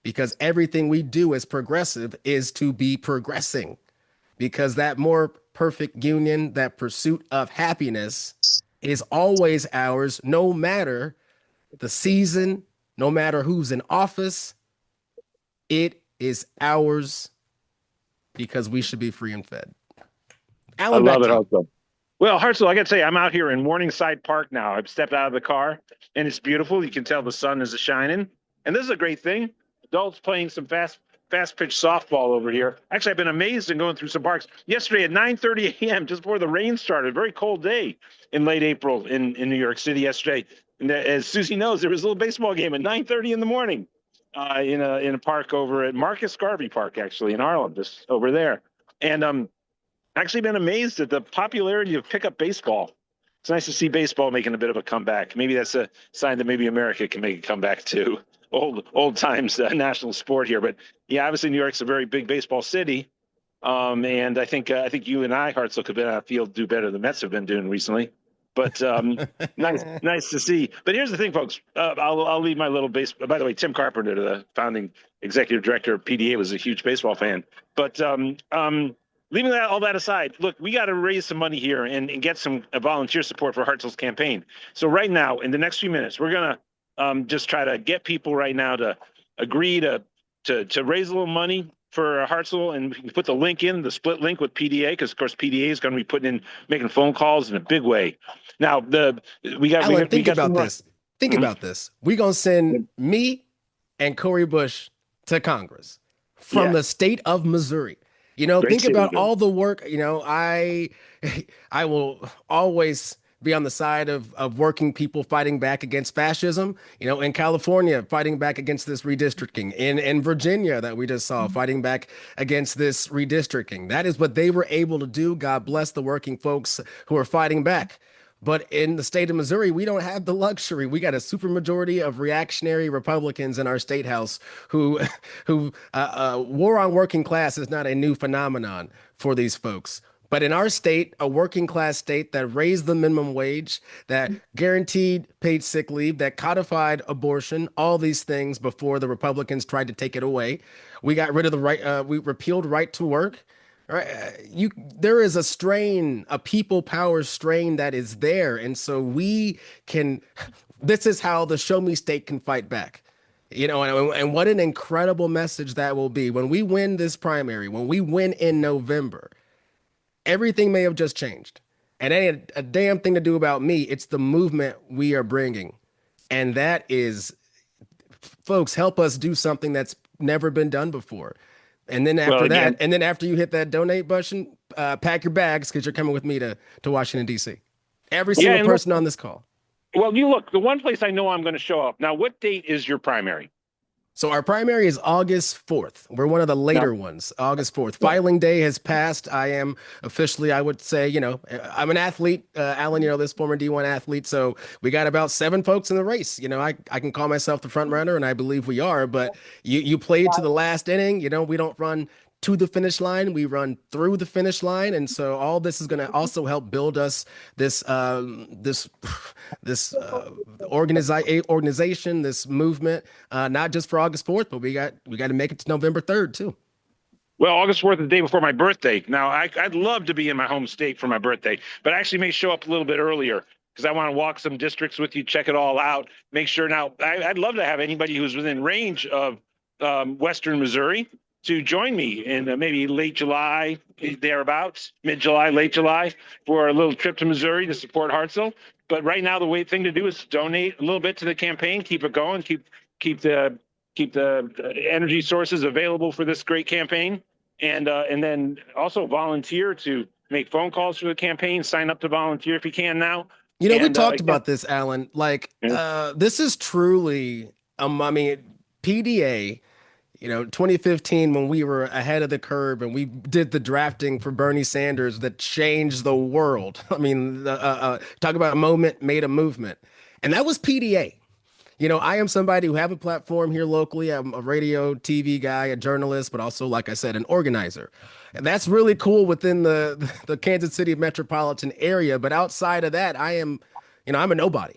because everything we do as progressive is to be progressing, because that more perfect union, that pursuit of happiness is always ours, no matter the season, no matter who's in office. It is ours because we should be free and fed. I Alan, back love it, to you. Hartzell. Well, Hartzell, I got to say, I'm out here in Morningside Park now. I've stepped out of the car, and it's beautiful. You can tell the sun is shining, and this is a great thing. Adults playing some fast pitch softball over here. Actually, I've been amazed in going through some parks. Yesterday at 9:30 a.m., just before the rain started, a very cold day in late April in New York City yesterday. And as Susie knows, there was a little baseball game at 9:30 in the morning in a park over at Marcus Garvey Park, actually in Harlem, just over there. And actually been amazed at the popularity of pickup baseball. It's nice to see baseball making a bit of a comeback. Maybe that's a sign that maybe America can make a comeback too. Old times national sport here, but yeah, obviously New York's a very big baseball city, and I think you and I, Hartzell, could be on a field do better than the Mets have been doing recently. But nice to see. But here's the thing, folks. I'll leave my little base. By the way, Tim Carpenter, the founding executive director of PDA, was a huge baseball fan. But leaving all that aside, look, we got to raise some money here and get some volunteer support for Hartzell's campaign. So right now, in the next few minutes, we're gonna just try to get people right now to agree to raise a little money for Hartzell, and we can put the link in, the split link with PDA, because of course PDA is going to be making phone calls in a big way. Now Alan, think about this. Think about this. We're gonna send me and Cori Bush to Congress from the state of Missouri. Think about all the work. I will always be on the side of working people fighting back against fascism. In California, fighting back against this redistricting. In Virginia, that we just saw, fighting back against this redistricting. That is what they were able to do. God bless the working folks who are fighting back. But in the state of Missouri, we don't have the luxury. We got a supermajority of reactionary Republicans in our state house who war on working class is not a new phenomenon for these folks. But in our state, a working class state that raised the minimum wage, that guaranteed paid sick leave, that codified abortion, all these things before the Republicans tried to take it away. We got rid of the right. We repealed right to work. Right. There is a strain, a people power strain that is there. And so this is how the show me state can fight back. And what an incredible message that will be when we win this primary, when we win in November. Everything may have just changed. And it ain't a damn thing to do about me. It's the movement we are bringing. And that is, folks, help us do something that's never been done before. And then after you hit that donate button, pack your bags because you're coming with me to Washington, D.C. Every single person on this call. Well, the one place I know I'm going to show up. Now, what date is your primary? So our primary is August 4th. We're one of the later ones, August 4th. Filing day has passed. I am officially, I would say, I'm an athlete. Alan, this former D1 athlete. So we got about 7 folks in the race. I can call myself the front runner, and I believe we are. But you played to the last inning. We don't run to the finish line. We run through the finish line. And so all this is going to also help build us this organization, this movement, not just for August 4th, but we got to make it to November 3rd too. Well, August 4th is the day before my birthday. Now, I'd love to be in my home state for my birthday, but I actually may show up a little bit earlier because I want to walk some districts with you, check it all out, make sure. Now, I'd love to have anybody who's within range of Western Missouri to join me in maybe late July, thereabouts, mid-July, late July, for a little trip to Missouri to support Hartzell. But right now, the thing to do is donate a little bit to the campaign, keep it going, keep the energy sources available for this great campaign, and then also volunteer to make phone calls for the campaign, sign up to volunteer if you can now. We talked about this, Alan. This is truly, PDA. 2015, when we were ahead of the curve and we did the drafting for Bernie Sanders that changed the world. Talk about a moment made a movement. And that was PDA. I am somebody who have a platform here locally. I'm a radio, TV guy, a journalist, but also, like I said, an organizer. And that's really cool within the Kansas City metropolitan area. But outside of that, I'm a nobody.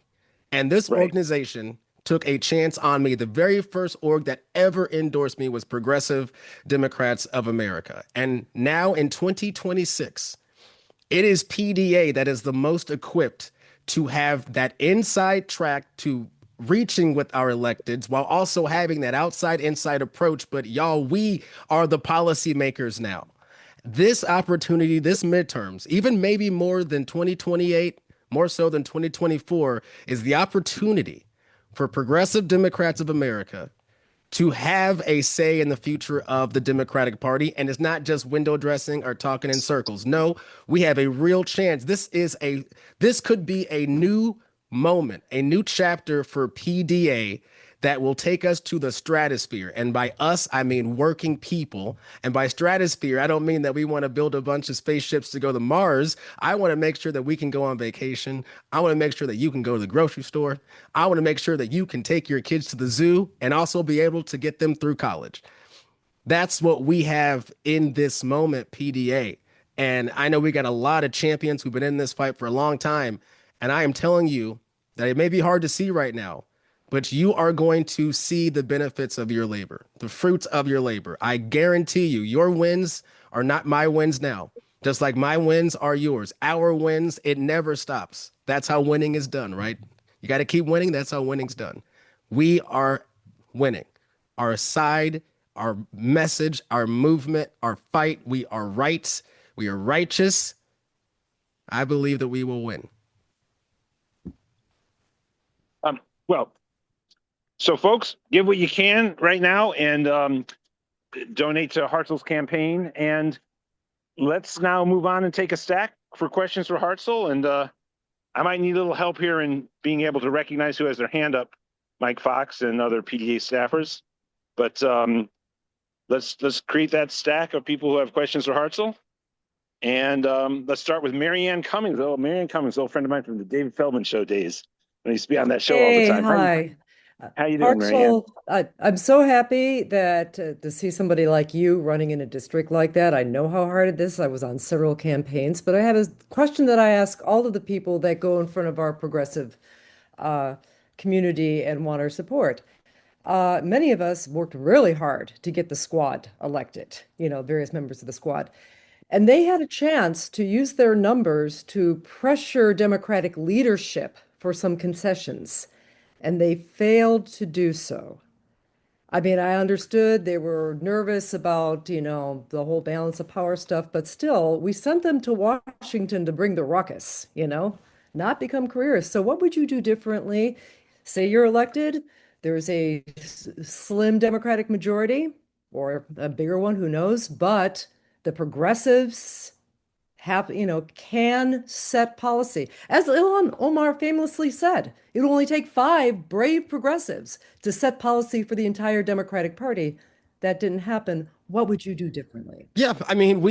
And this organization took a chance on me. The very first org that ever endorsed me was Progressive Democrats of America. And now in 2026, It is PDA that is the most equipped to have that inside track to reaching with our electeds while also having that outside inside approach. But y'all, we are the policymakers now. This opportunity, this midterms, even maybe more than 2028, more so than 2024, is the opportunity for progressive Democrats of America to have a say in the future of the Democratic Party. And it's not just window dressing or talking in circles. No, we have a real chance. This could be a new moment, a new chapter for PDA that will take us to the stratosphere. And by us, I mean working people. And by stratosphere, I don't mean that we want to build a bunch of spaceships to go to Mars. I want to make sure that we can go on vacation. I want to make sure that you can go to the grocery store. I want to make sure that you can take your kids to the zoo and also be able to get them through college. That's what we have in this moment, PDA. And I know we got a lot of champions who've been in this fight for a long time. And I am telling you that it may be hard to see right now, but you are going to see the benefits of your labor, the fruits of your labor. I guarantee you, your wins are not my wins now, just like my wins are yours. Our wins, it never stops. That's how winning is done, right? You got to keep winning. That's how winning's done. We are winning. Our side, our message, our movement, our fight, we are right. We are righteous. I believe that we will win. Well, so folks, give what you can right now and donate to Hartzell's campaign. And let's now move on and take a stack for questions for Hartzell. And I might need a little help here in being able to recognize who has their hand up, Mike Fox and other PDA staffers. But let's create that stack of people who have questions for Hartzell. And let's start with Marianne Cummings. Oh, Marianne Cummings, old friend of mine from the David Feldman show days. I used to be on that show all the time. Hi. How you doing, Marianne? I'm so happy that to see somebody like you running in a district like that. I know how hard it is. I was on several campaigns, but I have a question that I ask all of the people that go in front of our progressive community and want our support. Many of us worked really hard to get the squad elected, various members of the squad. And they had a chance to use their numbers to pressure Democratic leadership for some concessions, and they failed to do so. I mean, I understood they were nervous about, the whole balance of power stuff, but still, we sent them to Washington to bring the ruckus, not become careerists. So what would you do differently? Say you're elected, there's a slim Democratic majority, or a bigger one, who knows, but the progressives can set policy. As Ilhan Omar famously said, it will only take 5 brave progressives to set policy for the entire Democratic Party. That didn't happen. What would you do differently? Yeah, I mean,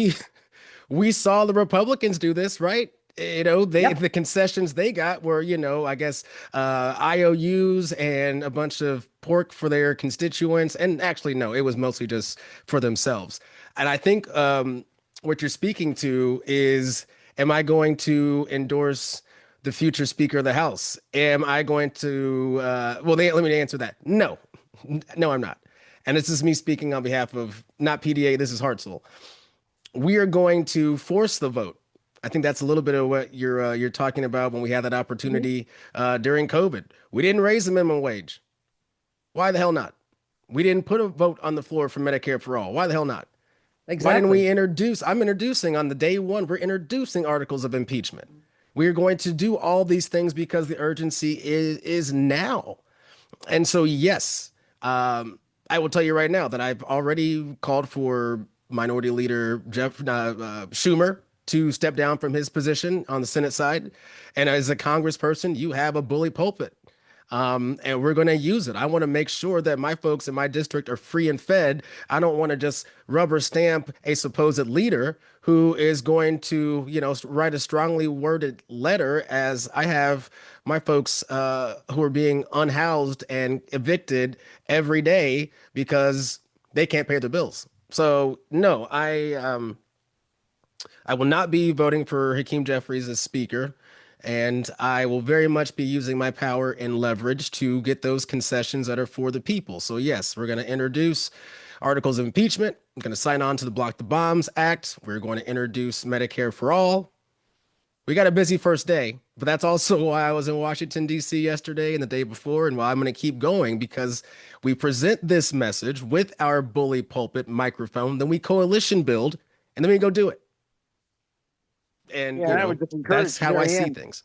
we saw the Republicans do this, right? The concessions they got were, I guess IOUs and a bunch of pork for their constituents. And actually, no, it was mostly just for themselves. And I think what you're speaking to is, am I going to endorse the future Speaker of the House? Am I going to, let me answer that. No, I'm not. And this is me speaking on behalf of not PDA, this is Hartzell. We are going to force the vote. I think that's a little bit of what you're talking about when we had that opportunity during COVID. We didn't raise the minimum wage. Why the hell not? We didn't put a vote on the floor for Medicare for All. Why the hell not? Exactly. Why didn't we I'm introducing on the day one, we're introducing articles of impeachment. We are going to do all these things because the urgency is now. And so, yes, I will tell you right now that I've already called for Minority Leader Schumer to step down from his position on the Senate side. And as a congressperson, you have a bully pulpit. And we're going to use it. I want to make sure that my folks in my district are free and fed. I don't want to just rubber stamp a supposed leader who is going to, write a strongly worded letter, as I have my folks who are being unhoused and evicted every day because they can't pay their bills. So no, I will not be voting for Hakeem Jeffries as speaker. And I will very much be using my power and leverage to get those concessions that are for the people. So yes, we're going to introduce articles of impeachment. I'm going to sign on to the Block the Bombs Act. We're going to introduce Medicare for All. We got a busy first day, but that's also why I was in Washington, D.C. yesterday and the day before, and why I'm going to keep going because we present this message with our bully pulpit microphone, then we coalition build, and then we go do it. And, Yeah, I would just encourage that's how I see Marianne. things.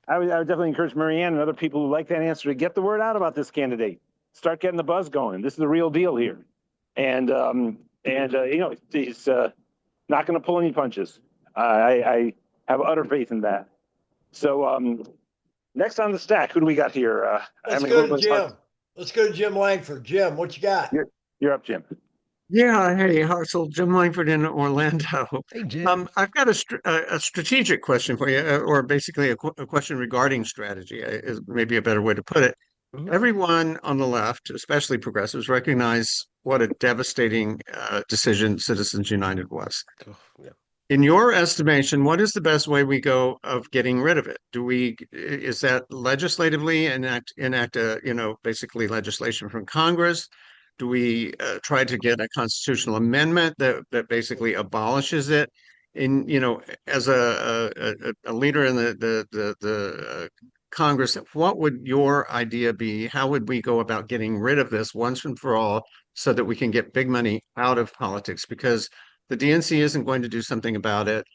I would definitely encourage Marianne and other people who like that answer to get the word out about this candidate. Start getting the buzz going. This is the real deal here, and he's not going to pull any punches. I have utter faith in that. So next on the stack, who do we got here? Let's go to Jim. Let's go to Jim Langford. Jim, what you got? You're up, Jim. Yeah, hey, Hartzell, Jim Langford in Orlando. Hey, Jim. I've got a strategic question for you, or basically a question regarding strategy, is maybe a better way to put it. Mhm. Everyone on the left, especially progressives, recognize what a devastating decision Citizens United was. Oh, yeah. In your estimation, what is the best way we go of getting rid of it? Is that legislatively enact basically legislation from Congress? Do we try to get a constitutional amendment that basically abolishes it? As a leader in the Congress, what would your idea be? How would we go about getting rid of this once and for all so that we can get big money out of politics? Because the DNC isn't going to do something about it.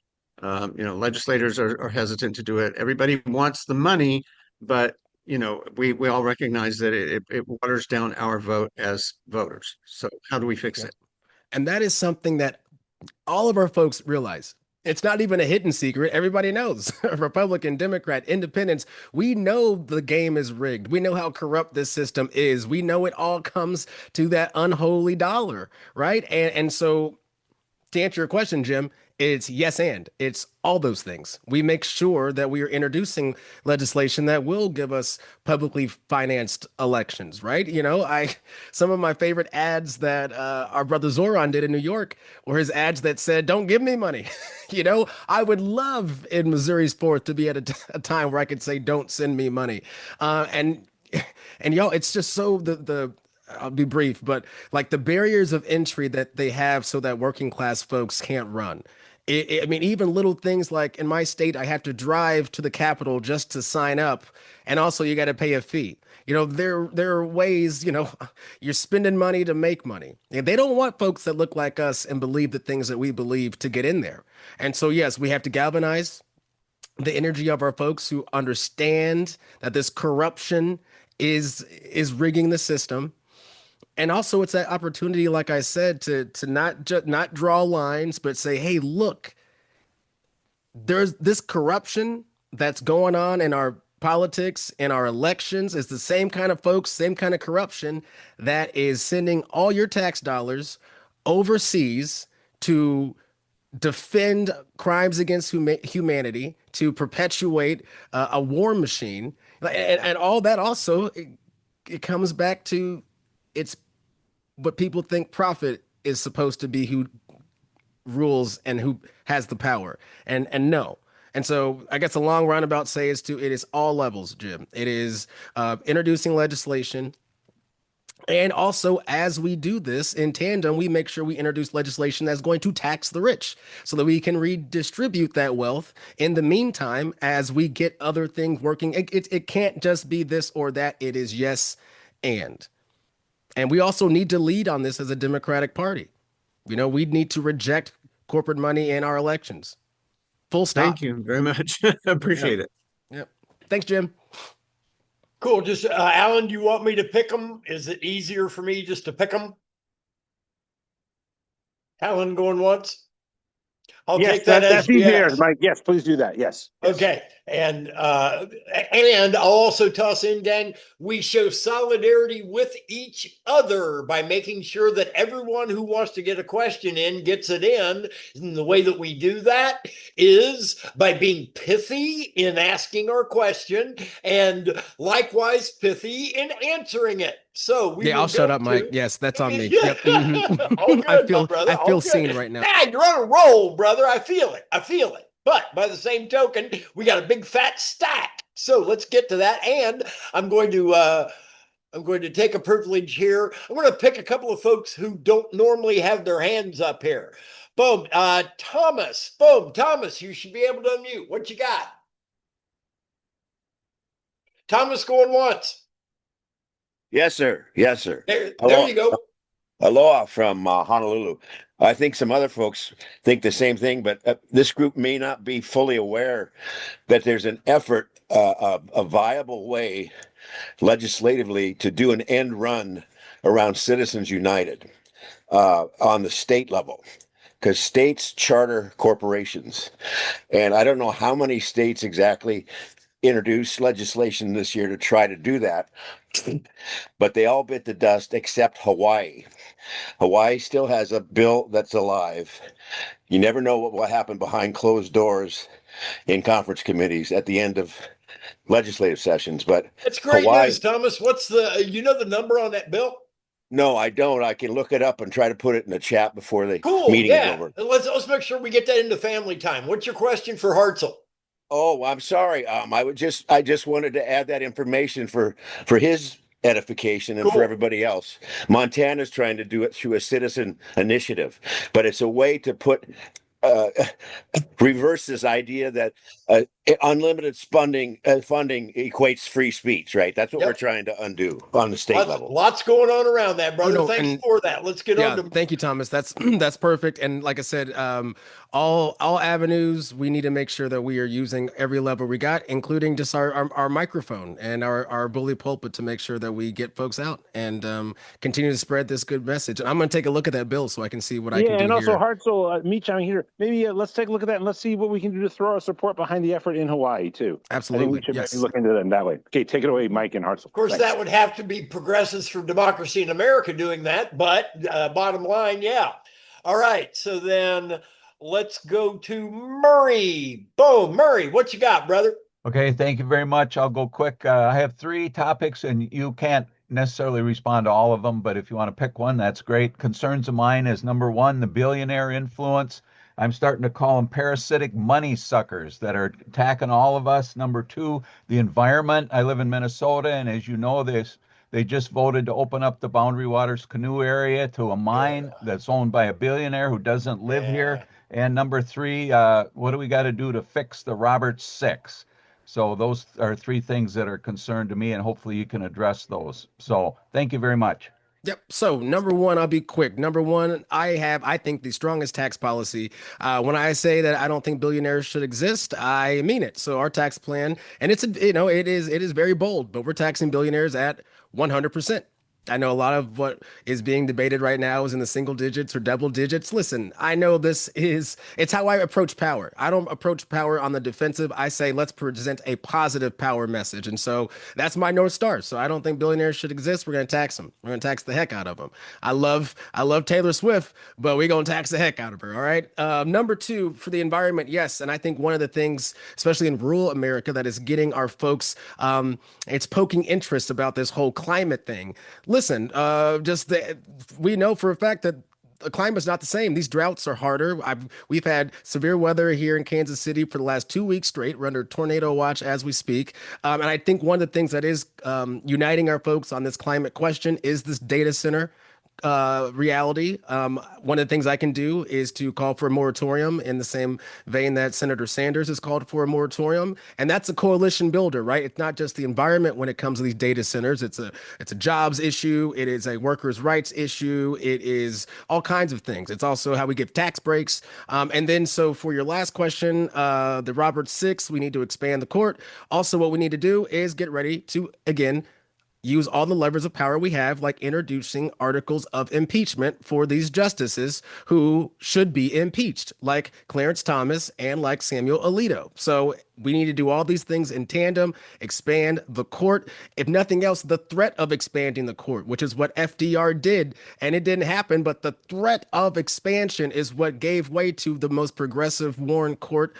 Legislators are hesitant to do it. Everybody wants the money, but we all recognize that it waters down our vote as voters. So how do we fix it? And that is something that all of our folks realize. It's not even a hidden secret. Everybody knows. Republican, Democrat, Independents. We know the game is rigged. We know how corrupt this system is. We know it all comes to that unholy dollar, right? And so to answer your question, Jim, it's yes, and it's all those things. We make sure that we are introducing legislation that will give us publicly financed elections, right? Some of my favorite ads that our brother Zoran did in New York were his ads that said, "Don't give me money." I would love in Missouri's 4th to be at a time where I could say, "Don't send me money," and y'all, it's just so the I'll be brief, but like the barriers of entry that they have so that working class folks can't run. I mean, even little things like in my state, I have to drive to the Capitol just to sign up. And also you got to pay a fee. There are ways, you're spending money to make money. And they don't want folks that look like us and believe the things that we believe to get in there. And so, yes, we have to galvanize the energy of our folks who understand that this corruption is rigging the system. And also it's that opportunity, like I said, to not draw lines, but say, hey, look, there's this corruption that's going on in our politics and our elections is the same kind of folks, same kind of corruption that is sending all your tax dollars overseas to defend crimes against humanity, to perpetuate a war machine. And all that also, it comes back to it's what people think profit is supposed to be who rules and who has the power. And no. And so I guess a long roundabout say it is all levels, Jim. It is introducing legislation. And also, as we do this in tandem, we make sure we introduce legislation that's going to tax the rich so that we can redistribute that wealth in the meantime as we get other things working. It can't just be this or that. It is yes and. And we also need to lead on this as a Democratic Party. We need to reject corporate money in our elections. Full stop. Thank you very much. Appreciate it. Yep. Thanks, Jim. Cool. Just Alan, do you want me to pick them? Is it easier for me just to pick them? Alan going once? I'll take that as that's easier, yes. Mike. Yes, please do that. Yes. Okay. And I'll also toss in, gang, we show solidarity with each other by making sure that everyone who wants to get a question in gets it in. And the way that we do that is by being pithy in asking our question and likewise pithy in answering it. So I'll shut up, Mike. Yes, that's on me. Yep. All good, I feel brother. seen right now. Yeah, you're on a roll, brother. I feel it. But by the same token, we got a big fat stack. So let's get to that. And I'm going to take a privilege here. I'm going to pick a couple of folks who don't normally have their hands up here. Boom. Thomas. Boom. Thomas, you should be able to unmute. What you got? Thomas going once. Yes, sir. Yes, sir. There you go. Aloha from Honolulu. I think some other folks think the same thing, but this group may not be fully aware that there's an effort, a viable way legislatively to do an end run around Citizens United on the state level, because states charter corporations. And I don't know how many states exactly introduced legislation this year to try to do that, but they all bit the dust except Hawaii. Hawaii still has a bill that's alive. You never know what will happen behind closed doors in conference committees at the end of legislative sessions. But that's great Hawaii, news, Thomas. What's the the number on that bill? No, I don't. I can look it up and try to put it in the chat before the meeting is over. Let's make sure we get that into family time. What's your question for Hartzell? Oh, I'm sorry. I just wanted to add that information for his edification and for everybody else. Montana's trying to do it through a citizen initiative, but it's a way to put reverse this idea that unlimited funding equates free speech, right? That's what we're trying to undo on the state level. Lots going on around that, brother. Thanks for that. Let's get on to. Thank you, Thomas. That's perfect. And like I said, all avenues, we need to make sure that we are using every lever we got, including just our microphone and our bully pulpit to make sure that we get folks out and continue to spread this good message. And I'm going to take a look at that bill so I can see what I can do. Yeah, and also here. Hartzell, me chiming here. Maybe let's take a look at that and let's see what we can do to throw our support behind the effort in Hawaii too. Absolutely. I think we should maybe look into them that way. Okay, take it away, Mike and Hartzell. Of course, that would have to be Progressives for Democracy in America doing that, but bottom line, yeah. All right, so then let's go to Murray. Boom, Murray, what you got, brother? Okay, thank you very much. I'll go quick. I have 3 topics, and you can't necessarily respond to all of them, but if you want to pick one, that's great. Concerns of mine is number 1, the billionaire influence. I'm starting to call them parasitic money suckers that are attacking all of us. Number 2, the environment. I live in Minnesota, and as you know, they just voted to open up the Boundary Waters canoe area to a mine that's owned by a billionaire who doesn't live here. And number 3, what do we got to do to fix the Roberts 6? So those are 3 things that are concerned to me, and hopefully you can address those. So thank you very much. Yep. So number 1, I'll be quick. Number 1, I think the strongest tax policy. When I say that I don't think billionaires should exist, I mean it. So our tax plan, and it is very bold, but we're taxing billionaires at 100%. I know a lot of what is being debated right now is in the single digits or double digits. Listen, I know it's how I approach power. I don't approach power on the defensive. I say, let's present a positive power message. And so that's my North Star. So I don't think billionaires should exist. We're going to tax them. We're going to tax the heck out of them. I love Taylor Swift, but we're going to tax the heck out of her. All right. Number 2, for the environment. Yes. And I think one of the things, especially in rural America, that is getting our folks, it's poking interest about this whole climate thing. Listen, we know for a fact that the climate's not the same. These droughts are harder. We've had severe weather here in Kansas City for the last 2 weeks straight. We're under tornado watch as we speak. And I think one of the things that is uniting our folks on this climate question is this data center reality. One of the things I can do is to call for a moratorium in the same vein that Senator Sanders has called for a moratorium. And that's a coalition builder, right? It's not just the environment when it comes to these data centers. It's a jobs issue. It is a workers' rights issue. It is all kinds of things. It's also how we give tax breaks. And then so for your last question, the Roberts 6, we need to expand the court. Also, what we need to do is get ready to, again, use all the levers of power we have, like introducing articles of impeachment for these justices who should be impeached, like Clarence Thomas and like Samuel Alito. So we need to do all these things in tandem, expand the court. If nothing else, the threat of expanding the court, which is what FDR did, and it didn't happen, but the threat of expansion is what gave way to the most progressive Warren court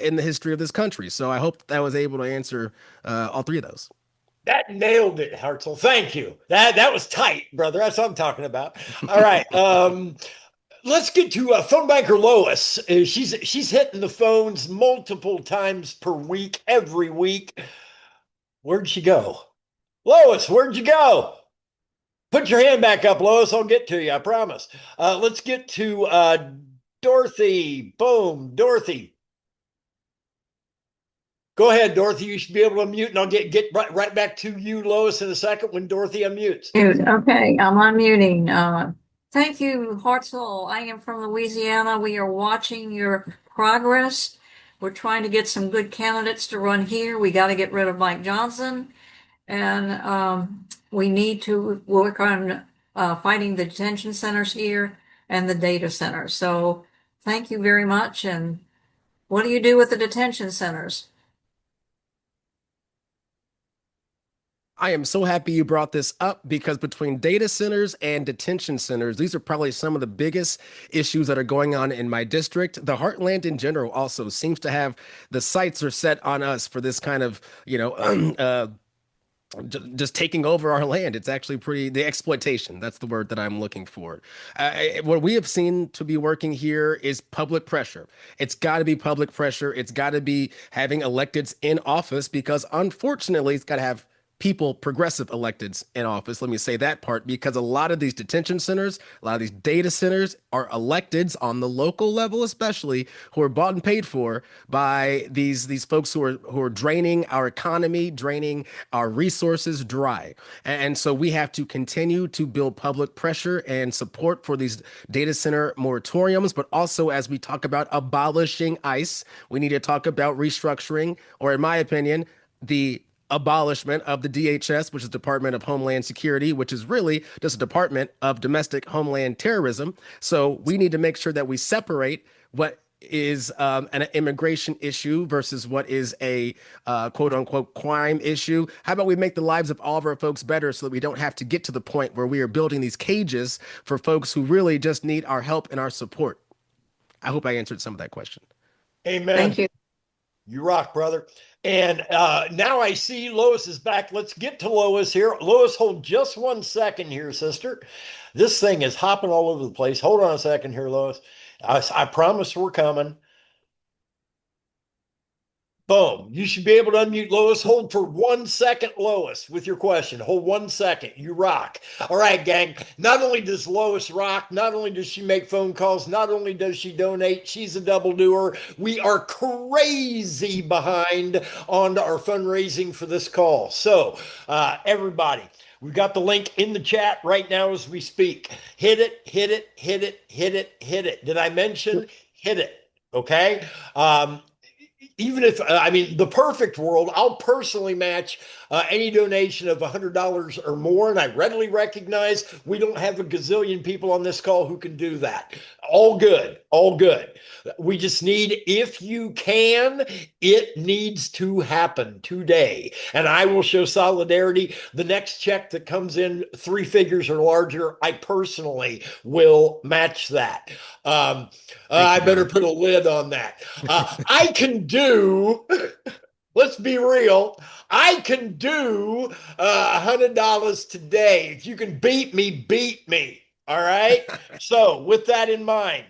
in the history of this country. So I hope that I was able to answer all 3 of those. That nailed it, Hartzell. Thank you. That was tight, brother. That's what I'm talking about. All right. Let's get to phone banker Lois. She's hitting the phones multiple times per week, every week. Where'd she go? Lois, where'd you go? Put your hand back up, Lois. I'll get to you, I promise. Let's get to Dorothy. Boom, Dorothy. Go ahead, Dorothy. You should be able to unmute, and I'll get right back to you, Lois, in a second when Dorothy unmutes. Okay, I'm unmuting. Thank you, Hartzell. I am from Louisiana. We are watching your progress. We're trying to get some good candidates to run here. We got to get rid of Mike Johnson, and we need to work on fighting the detention centers here and the data centers. So thank you very much. And what do you do with the detention centers? I am so happy you brought this up because between data centers and detention centers, these are probably some of the biggest issues that are going on in my district. The Heartland in general also seems to have the sights are set on us for this kind of, just taking over our land. It's actually the exploitation. That's the word that I'm looking for. What we have seen to be working here is public pressure. It's got to be public pressure. It's got to be having electeds in office because unfortunately, it's got to have people, progressive electeds in office. Let me say that part because a lot of these detention centers, a lot of these data centers are electeds on the local level, especially who are bought and paid for by these folks who are draining our economy, draining our resources dry. And so we have to continue to build public pressure and support for these data center moratoriums. But also, as we talk about abolishing ICE, we need to talk about restructuring, or in my opinion, the abolishment of the DHS, which is Department of Homeland Security, which is really just a Department of Domestic Homeland Terrorism. So we need to make sure that we separate what is an immigration issue versus what is a quote unquote crime issue. How about we make the lives of all of our folks better so that we don't have to get to the point where we are building these cages for folks who really just need our help and our support? I hope I answered some of that question. Amen. Thank you. You rock, brother. And now I see Lois is back. Let's get to Lois here. Lois, hold just 1 second here, sister. This thing is hopping all over the place. Hold on a second here, Lois. I promise we're coming. Boom. You should be able to unmute Lois. Hold for 1 second, Lois, with your question. Hold 1 second. You rock. All right, gang. Not only does Lois rock, not only does she make phone calls, not only does she donate, she's a double doer. We are crazy behind on our fundraising for this call. So, everybody, we've got the link in the chat right now as we speak. Hit it, hit it, hit it, hit it, hit it. Did I mention hit it? Okay. Even if, the perfect world, I'll personally match any donation of $100 or more. And I readily recognize we don't have a gazillion people on this call who can do that. All good, all good. We just need, if you can, it needs to happen today. And I will show solidarity. The next check that comes in 3 figures or larger, I personally will match that. I better put a lid on that. I can do, let's be real, I can do $100 today. If you can beat me, beat me. All right. So with that in mind,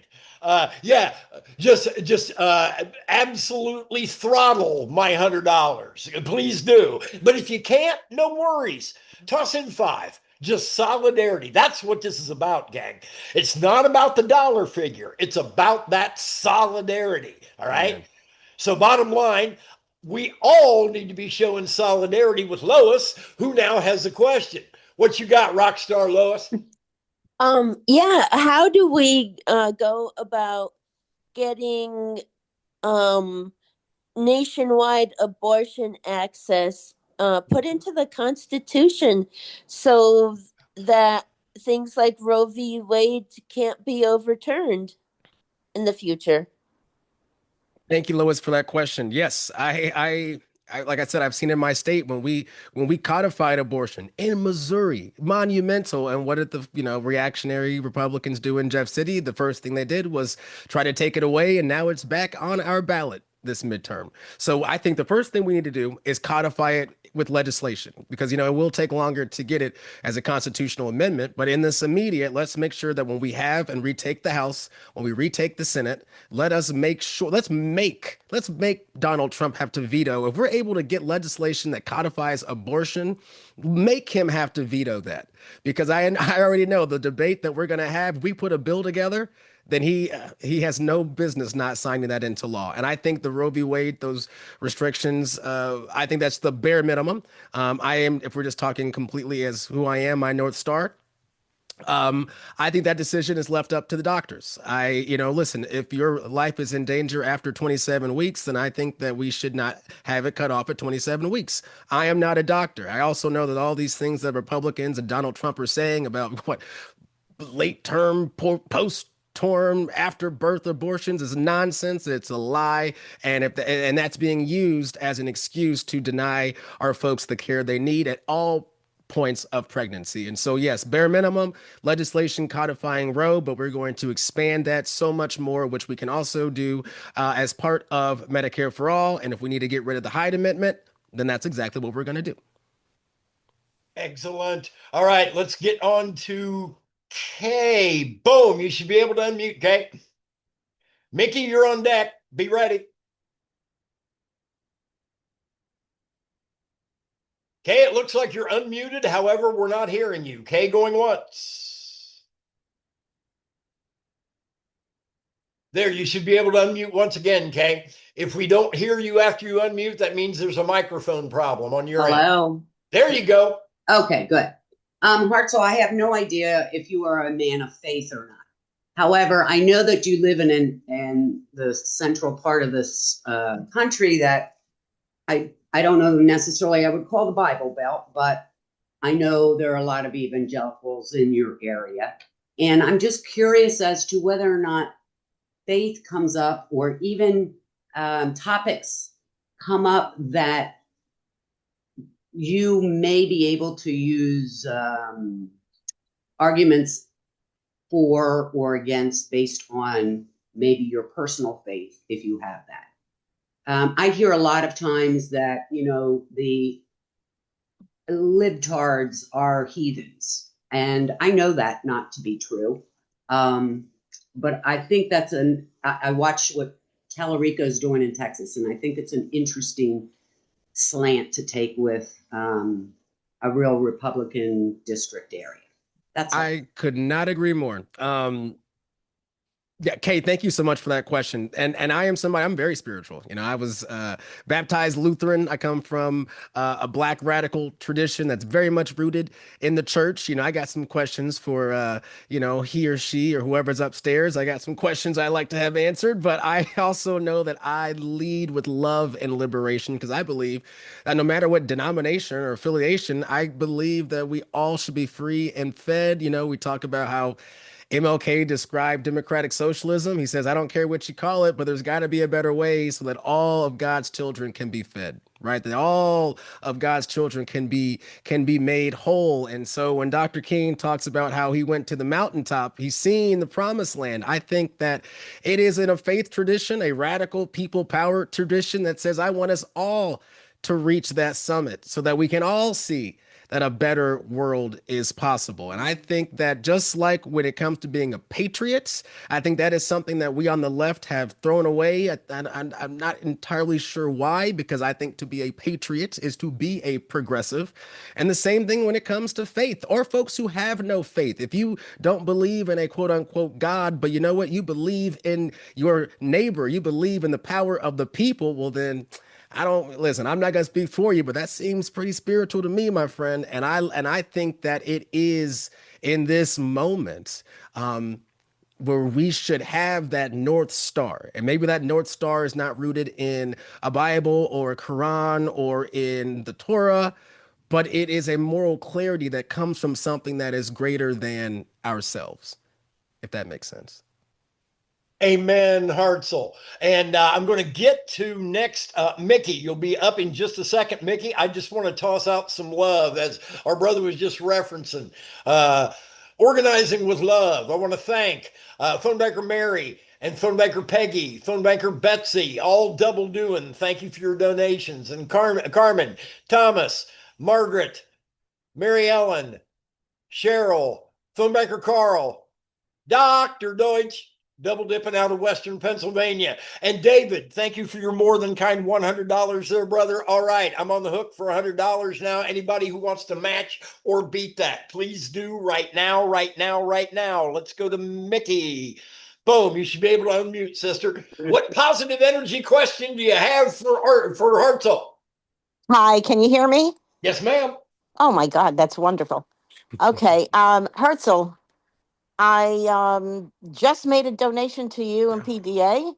just absolutely throttle my $100. Please do. But if you can't, no worries. Toss in 5. Just solidarity. That's what this is about, gang. It's not about the dollar figure. It's about that solidarity. All right. Yeah. So bottom line, we all need to be showing solidarity with Lois, who now has a question. What you got, rock star Lois? Yeah. How do we go about getting nationwide abortion access put into the Constitution so that things like Roe v. Wade can't be overturned in the future? Thank you, Lois, for that question. Yes, I like I said, I've seen in my state when we codified abortion in Missouri, monumental. And what did the reactionary Republicans do in Jeff City? The first thing they did was try to take it away, and now it's back on our ballot this midterm. So I think the first thing we need to do is codify it with legislation because, it will take longer to get it as a constitutional amendment. But in this immediate, let's make sure that when we have and retake the House, when we retake the Senate, let's make Donald Trump have to veto. If we're able to get legislation that codifies abortion, make him have to veto that. Because I already know the debate that we're going to have, we put a bill together, then he has no business not signing that into law. And I think the Roe v. Wade, those restrictions, I think that's the bare minimum. I am, if we're just talking completely as who I am, my North Star. I think that decision is left up to the doctors. Listen, if your life is in danger after 27 weeks, then I think that we should not have it cut off at 27 weeks. I am not a doctor. I also know that all these things that Republicans and Donald Trump are saying about what late term, post term, after birth abortions is nonsense. It's a lie. And that's being used as an excuse to deny our folks the care they need at all points of pregnancy. And so, yes, bare minimum legislation codifying Roe, but we're going to expand that so much more, which we can also do as part of Medicare for All. And if we need to get rid of the Hyde Amendment, then that's exactly what we're going to do. Excellent. All right, let's get on to Kay. Boom, you should be able to unmute, Kay. Mickey, you're on deck. Be ready. Kay, it looks like you're unmuted. However, we're not hearing you. Kay, going once. There, you should be able to unmute once again, Kay. If we don't hear you after you unmute, that means there's a microphone problem on your end. Hello. There you go. Okay, good. Hartzell, I have no idea if you are a man of faith or not. However, I know that you live in the central part of this country that I don't know necessarily I would call the Bible Belt, but I know there are a lot of evangelicals in your area. And I'm just curious as to whether or not faith comes up or even topics come up that you may be able to use arguments for or against based on maybe your personal faith, if you have that. I hear a lot of times that, the libtards are heathens, and I know that not to be true. But I think I watch what Tallarico is doing in Texas, and I think it's an interesting slant to take with a real Republican district area. That's all. I could not agree more. Yeah, Kay, thank you so much for that question. And I am somebody, I'm very spiritual. I was baptized Lutheran. I come from a Black radical tradition that's very much rooted in the church. I got some questions for, he or she or whoever's upstairs. I got some questions I like to have answered, but I also know that I lead with love and liberation because I believe that no matter what denomination or affiliation, I believe that we all should be free and fed. We talk about how MLK described democratic socialism. He says, I don't care what you call it, but there's got to be a better way so that all of God's children can be fed, right? That all of God's children can be made whole. And so when Dr. King talks about how he went to the mountaintop, he's seen the promised land. I think that it is in a faith tradition, a radical people power tradition that says, I want us all to reach that summit so that we can all see that a better world is possible. And I think that just like when it comes to being a patriot, I think that is something that we on the left have thrown away. I'm not entirely sure why, because I think to be a patriot is to be a progressive. And the same thing when it comes to faith or folks who have no faith. If you don't believe in a quote unquote God, but you know what, you believe in your neighbor, you believe in the power of the people, well then, I'm not going to speak for you, but that seems pretty spiritual to me, my friend. And I think that it is in this moment where we should have that North Star. And maybe that North Star is not rooted in a Bible or a Quran or in the Torah, but it is a moral clarity that comes from something that is greater than ourselves, if that makes sense. Amen, Hartzell. And I'm going to get to next, Mickey. You'll be up in just a second, Mickey. I just want to toss out some love, as our brother was just referencing. Organizing with love. I want to thank Phone Banker Mary and Phone Banker Peggy, Phone Banker Betsy, all double doing. Thank you for your donations. And Carmen, Thomas, Margaret, Mary Ellen, Cheryl, Phone Banker Carl, Dr. Deutsch, double dipping out of Western Pennsylvania. And David, thank you for your more than kind $100 there, brother. All right, I'm on the hook for $100 now. Anybody who wants to match or beat that, please do right now, right now, right now. Let's go to Mickey. Boom, you should be able to unmute, sister. What positive energy question do you have for Hartzell? Hi, can you hear me? Yes, ma'am. Oh my God, that's wonderful. Okay, Hartzell, I just made a donation to you and PDA.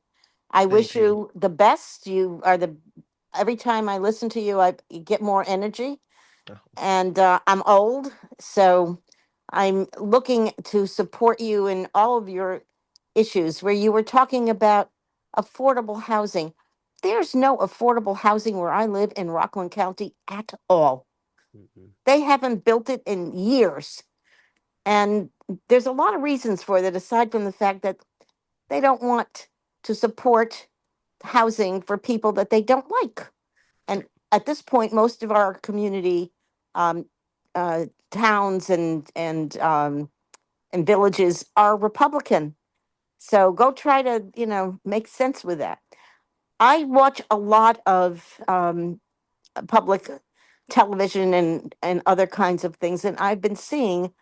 I wish you the best. You are the every time I listen to you, I get more energy. And I'm old, so I'm looking to support you in all of your issues where you were talking about affordable housing. There's no affordable housing where I live in Rockland County at all. They haven't built it in years. And there's a lot of reasons for that, aside from the fact that they don't want to support housing for people that they don't like. And at this point, most of our community um, towns and villages are Republican. So go try to make sense with that. I watch a lot of public television and other kinds of things, and I've been seeing,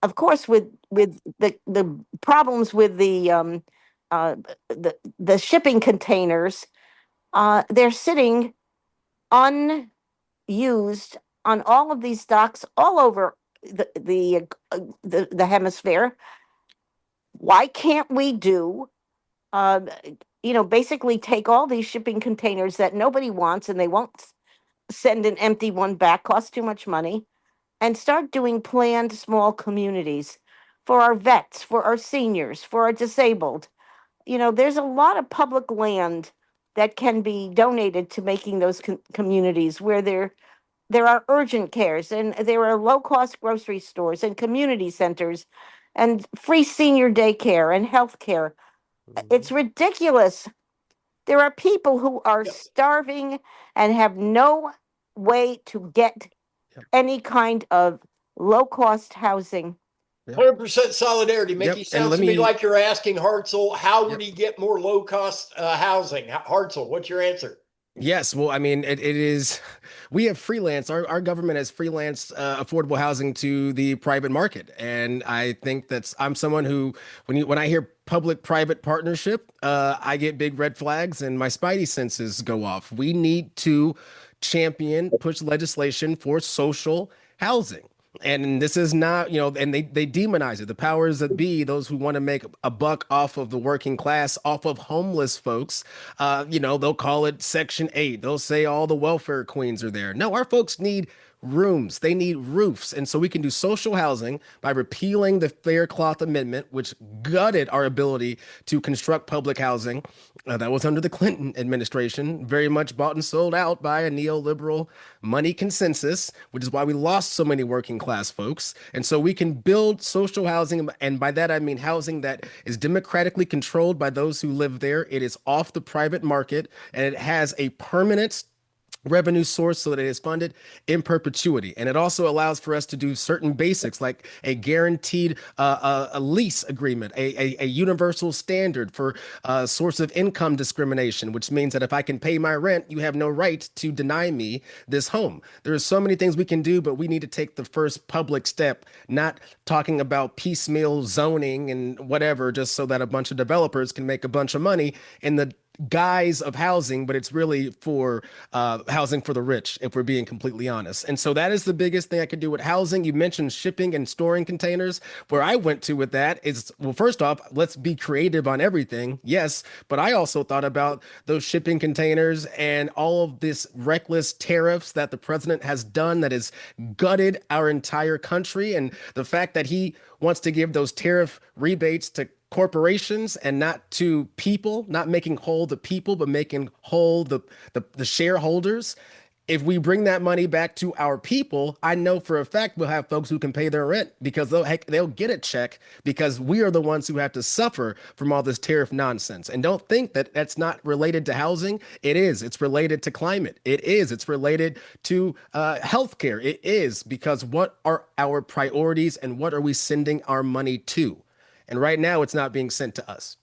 of course, with the problems with uh, the shipping containers. They're sitting unused on all of these docks all over the hemisphere. Why can't we do, uh, basically take all these shipping containers that nobody wants and they won't send an empty one back, cost too much money, and start doing planned small communities for our vets, for our seniors, for our disabled. There's a lot of public land that can be donated to making those communities where there are urgent cares and there are low cost grocery stores and community centers and free senior daycare and health care. It's ridiculous. There are people who are starving and have no way to get any kind of low cost housing. 100% solidarity. Mickey, And sounds let to me me- like you're asking Hartzell, how would he get more low cost housing? Hartzell, what's your answer? Yes, well, I mean, it is. We have freelance. Our government has freelance affordable housing to the private market, and I think I'm someone who, when I hear public-private partnership, I get big red flags and my spidey senses go off. We need to push legislation for social housing. And this is not, and they demonize it. The powers that be, those who want to make a buck off of the working class, off of homeless folks, they'll call it Section 8. They'll say all the welfare queens are there. No, our folks need rooms. They need roofs. And so we can do social housing by repealing the Fair Cloth Amendment, which gutted our ability to construct public housing. That was under the Clinton administration, very much bought and sold out by a neoliberal money consensus, which is why we lost so many working class folks. And so we can build social housing. And by that, I mean housing that is democratically controlled by those who live there. It is off the private market and it has a permanent revenue source so that it is funded in perpetuity. And it also allows for us to do certain basics like a guaranteed a lease agreement, a universal standard for source of income discrimination, which means that if I can pay my rent, you have no right to deny me this home. There are so many things we can do, but we need to take the first public step, not talking about piecemeal zoning and whatever, just so that a bunch of developers can make a bunch of money in the guise of housing, but it's really for housing for the rich, if we're being completely honest. And so that is the biggest thing I could do with housing. You mentioned shipping and storing containers. Where I went to with that is, well, first off, let's be creative on everything. Yes, but I also thought about those shipping containers and all of this reckless tariffs that the president has done that has gutted our entire country. And the fact that he wants to give those tariff rebates to corporations and not to people, not making whole the people, but making whole the shareholders. If we bring that money back to our people, I know for a fact we'll have folks who can pay their rent because they'll get a check because we are the ones who have to suffer from all this tariff nonsense. And don't think that that's not related to housing. It is. It's related to climate. It is. It's related to healthcare. It is, because what are our priorities and what are we sending our money to? And right now, it's not being sent to us.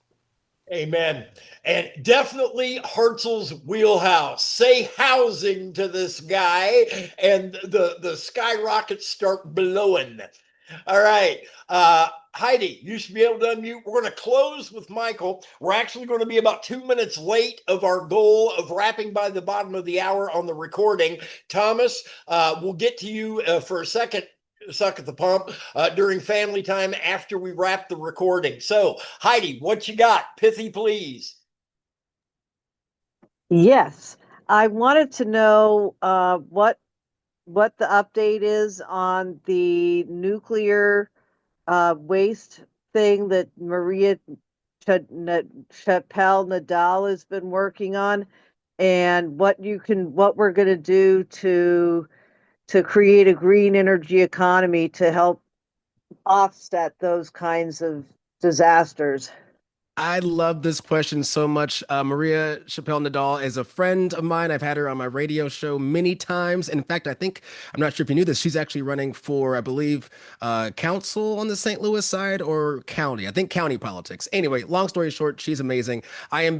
Amen. And definitely Hartzell's wheelhouse. Say housing to this guy, and the skyrockets start blowing. All right. Heidi, you should be able to unmute. We're going to close with Michael. We're actually going to be about 2 minutes late of our goal of wrapping by the bottom of the hour on the recording. Thomas, we'll get to you for a second. Suck at the pump during family time after we wrap the recording. So, Heidi, what you got? Pithy, please. Yes, I wanted to know what the update is on the nuclear waste thing that Maria Chappelle Nadal has been working on, and what we're going to do to create a green energy economy to help offset those kinds of disasters. I love this question so much. Maria Chappelle Nadal is a friend of mine. I've had her on my radio show many times. In fact, I'm not sure if you knew this, she's actually running for, I believe, council on the St. Louis side or county. I think county politics. Anyway, long story short, she's amazing. I am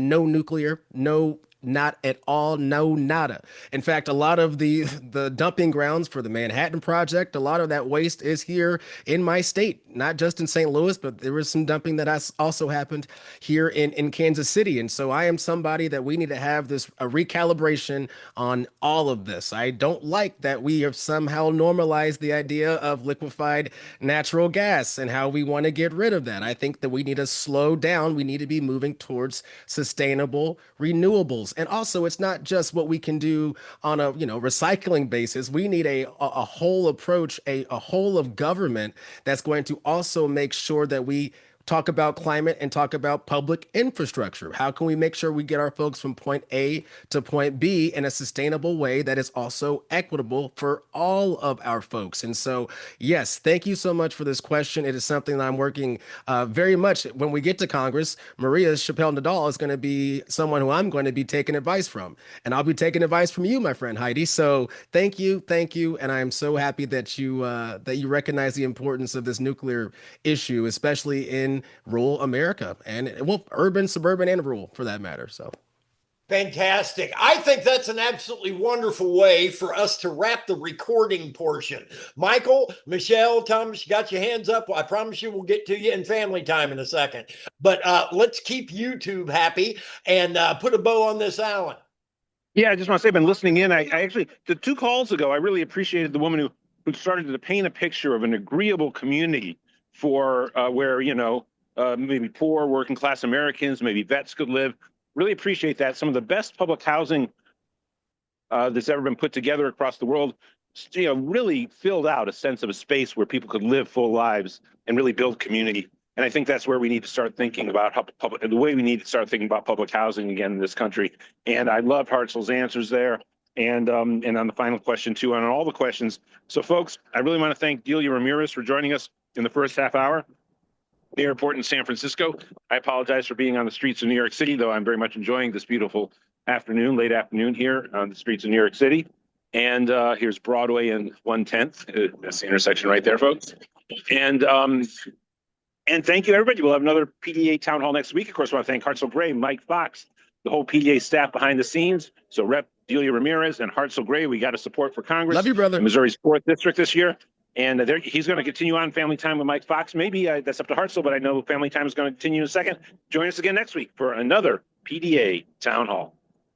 no nuclear, no, not at all, no nada. In fact, a lot of the dumping grounds for the Manhattan Project, a lot of that waste is here in my state, not just in St. Louis, but there was some dumping that also happened here in Kansas City. And so I am somebody that we need to have a recalibration on all of this. I don't like that we have somehow normalized the idea of liquefied natural gas and how we want to get rid of that. I think that we need to slow down. We need to be moving towards sustainable renewables. And also, it's not just what we can do on a recycling basis. We need a whole approach, a whole of government that's going to also make sure that we talk about climate and talk about public infrastructure. How can we make sure we get our folks from point A to point B in a sustainable way that is also equitable for all of our folks? And so, yes, thank you so much for this question. It is something that I'm working very much. When we get to Congress, Maria Chappelle Nadal is going to be someone who I'm going to be taking advice from. And I'll be taking advice from you, my friend Heidi. So thank you. And I am so happy that you recognize the importance of this nuclear issue, especially in rural America and urban, suburban, and rural for that matter. So fantastic. I think that's an absolutely wonderful way for us to wrap the recording portion. Michael, Michelle, Thomas, you got your hands up. I promise you we'll get to you in family time in a second. But let's keep YouTube happy and put a bow on this, Alan. Yeah, I just want to say I've been listening in. I actually, the 2 calls ago, I really appreciated the woman who started to paint a picture of an agreeable community for where, maybe poor working class Americans, maybe vets could live. Really appreciate that. Some of the best public housing that's ever been put together across the world, really filled out a sense of a space where people could live full lives and really build community. And I think that's where we need to start thinking about the way we need to start thinking about public housing again in this country. And I loved Hartzell's answers there. And on the final question too, and on all the questions. So folks, I really want to thank Delia Ramirez for joining us in the first half hour. The airport in San Francisco. I apologize for being on the streets of New York City, though I'm very much enjoying this beautiful late afternoon here on the streets of New York City. And here's Broadway and 110th. That's the intersection right there, folks. And thank you, everybody. We'll have another PDA town hall next week. Of course, I want to thank Hartzell Gray, Mike Fox, the whole PDA staff behind the scenes. So Rep. Delia Ramirez and Hartzell Gray, we got a support for Congress. Love you, brother. Missouri's 4th district this year. And he's going to continue on Family Time with Mike Fox. Maybe that's up to Hartzell, but I know Family Time is going to continue in a second. Join us again next week for another PDA Town Hall.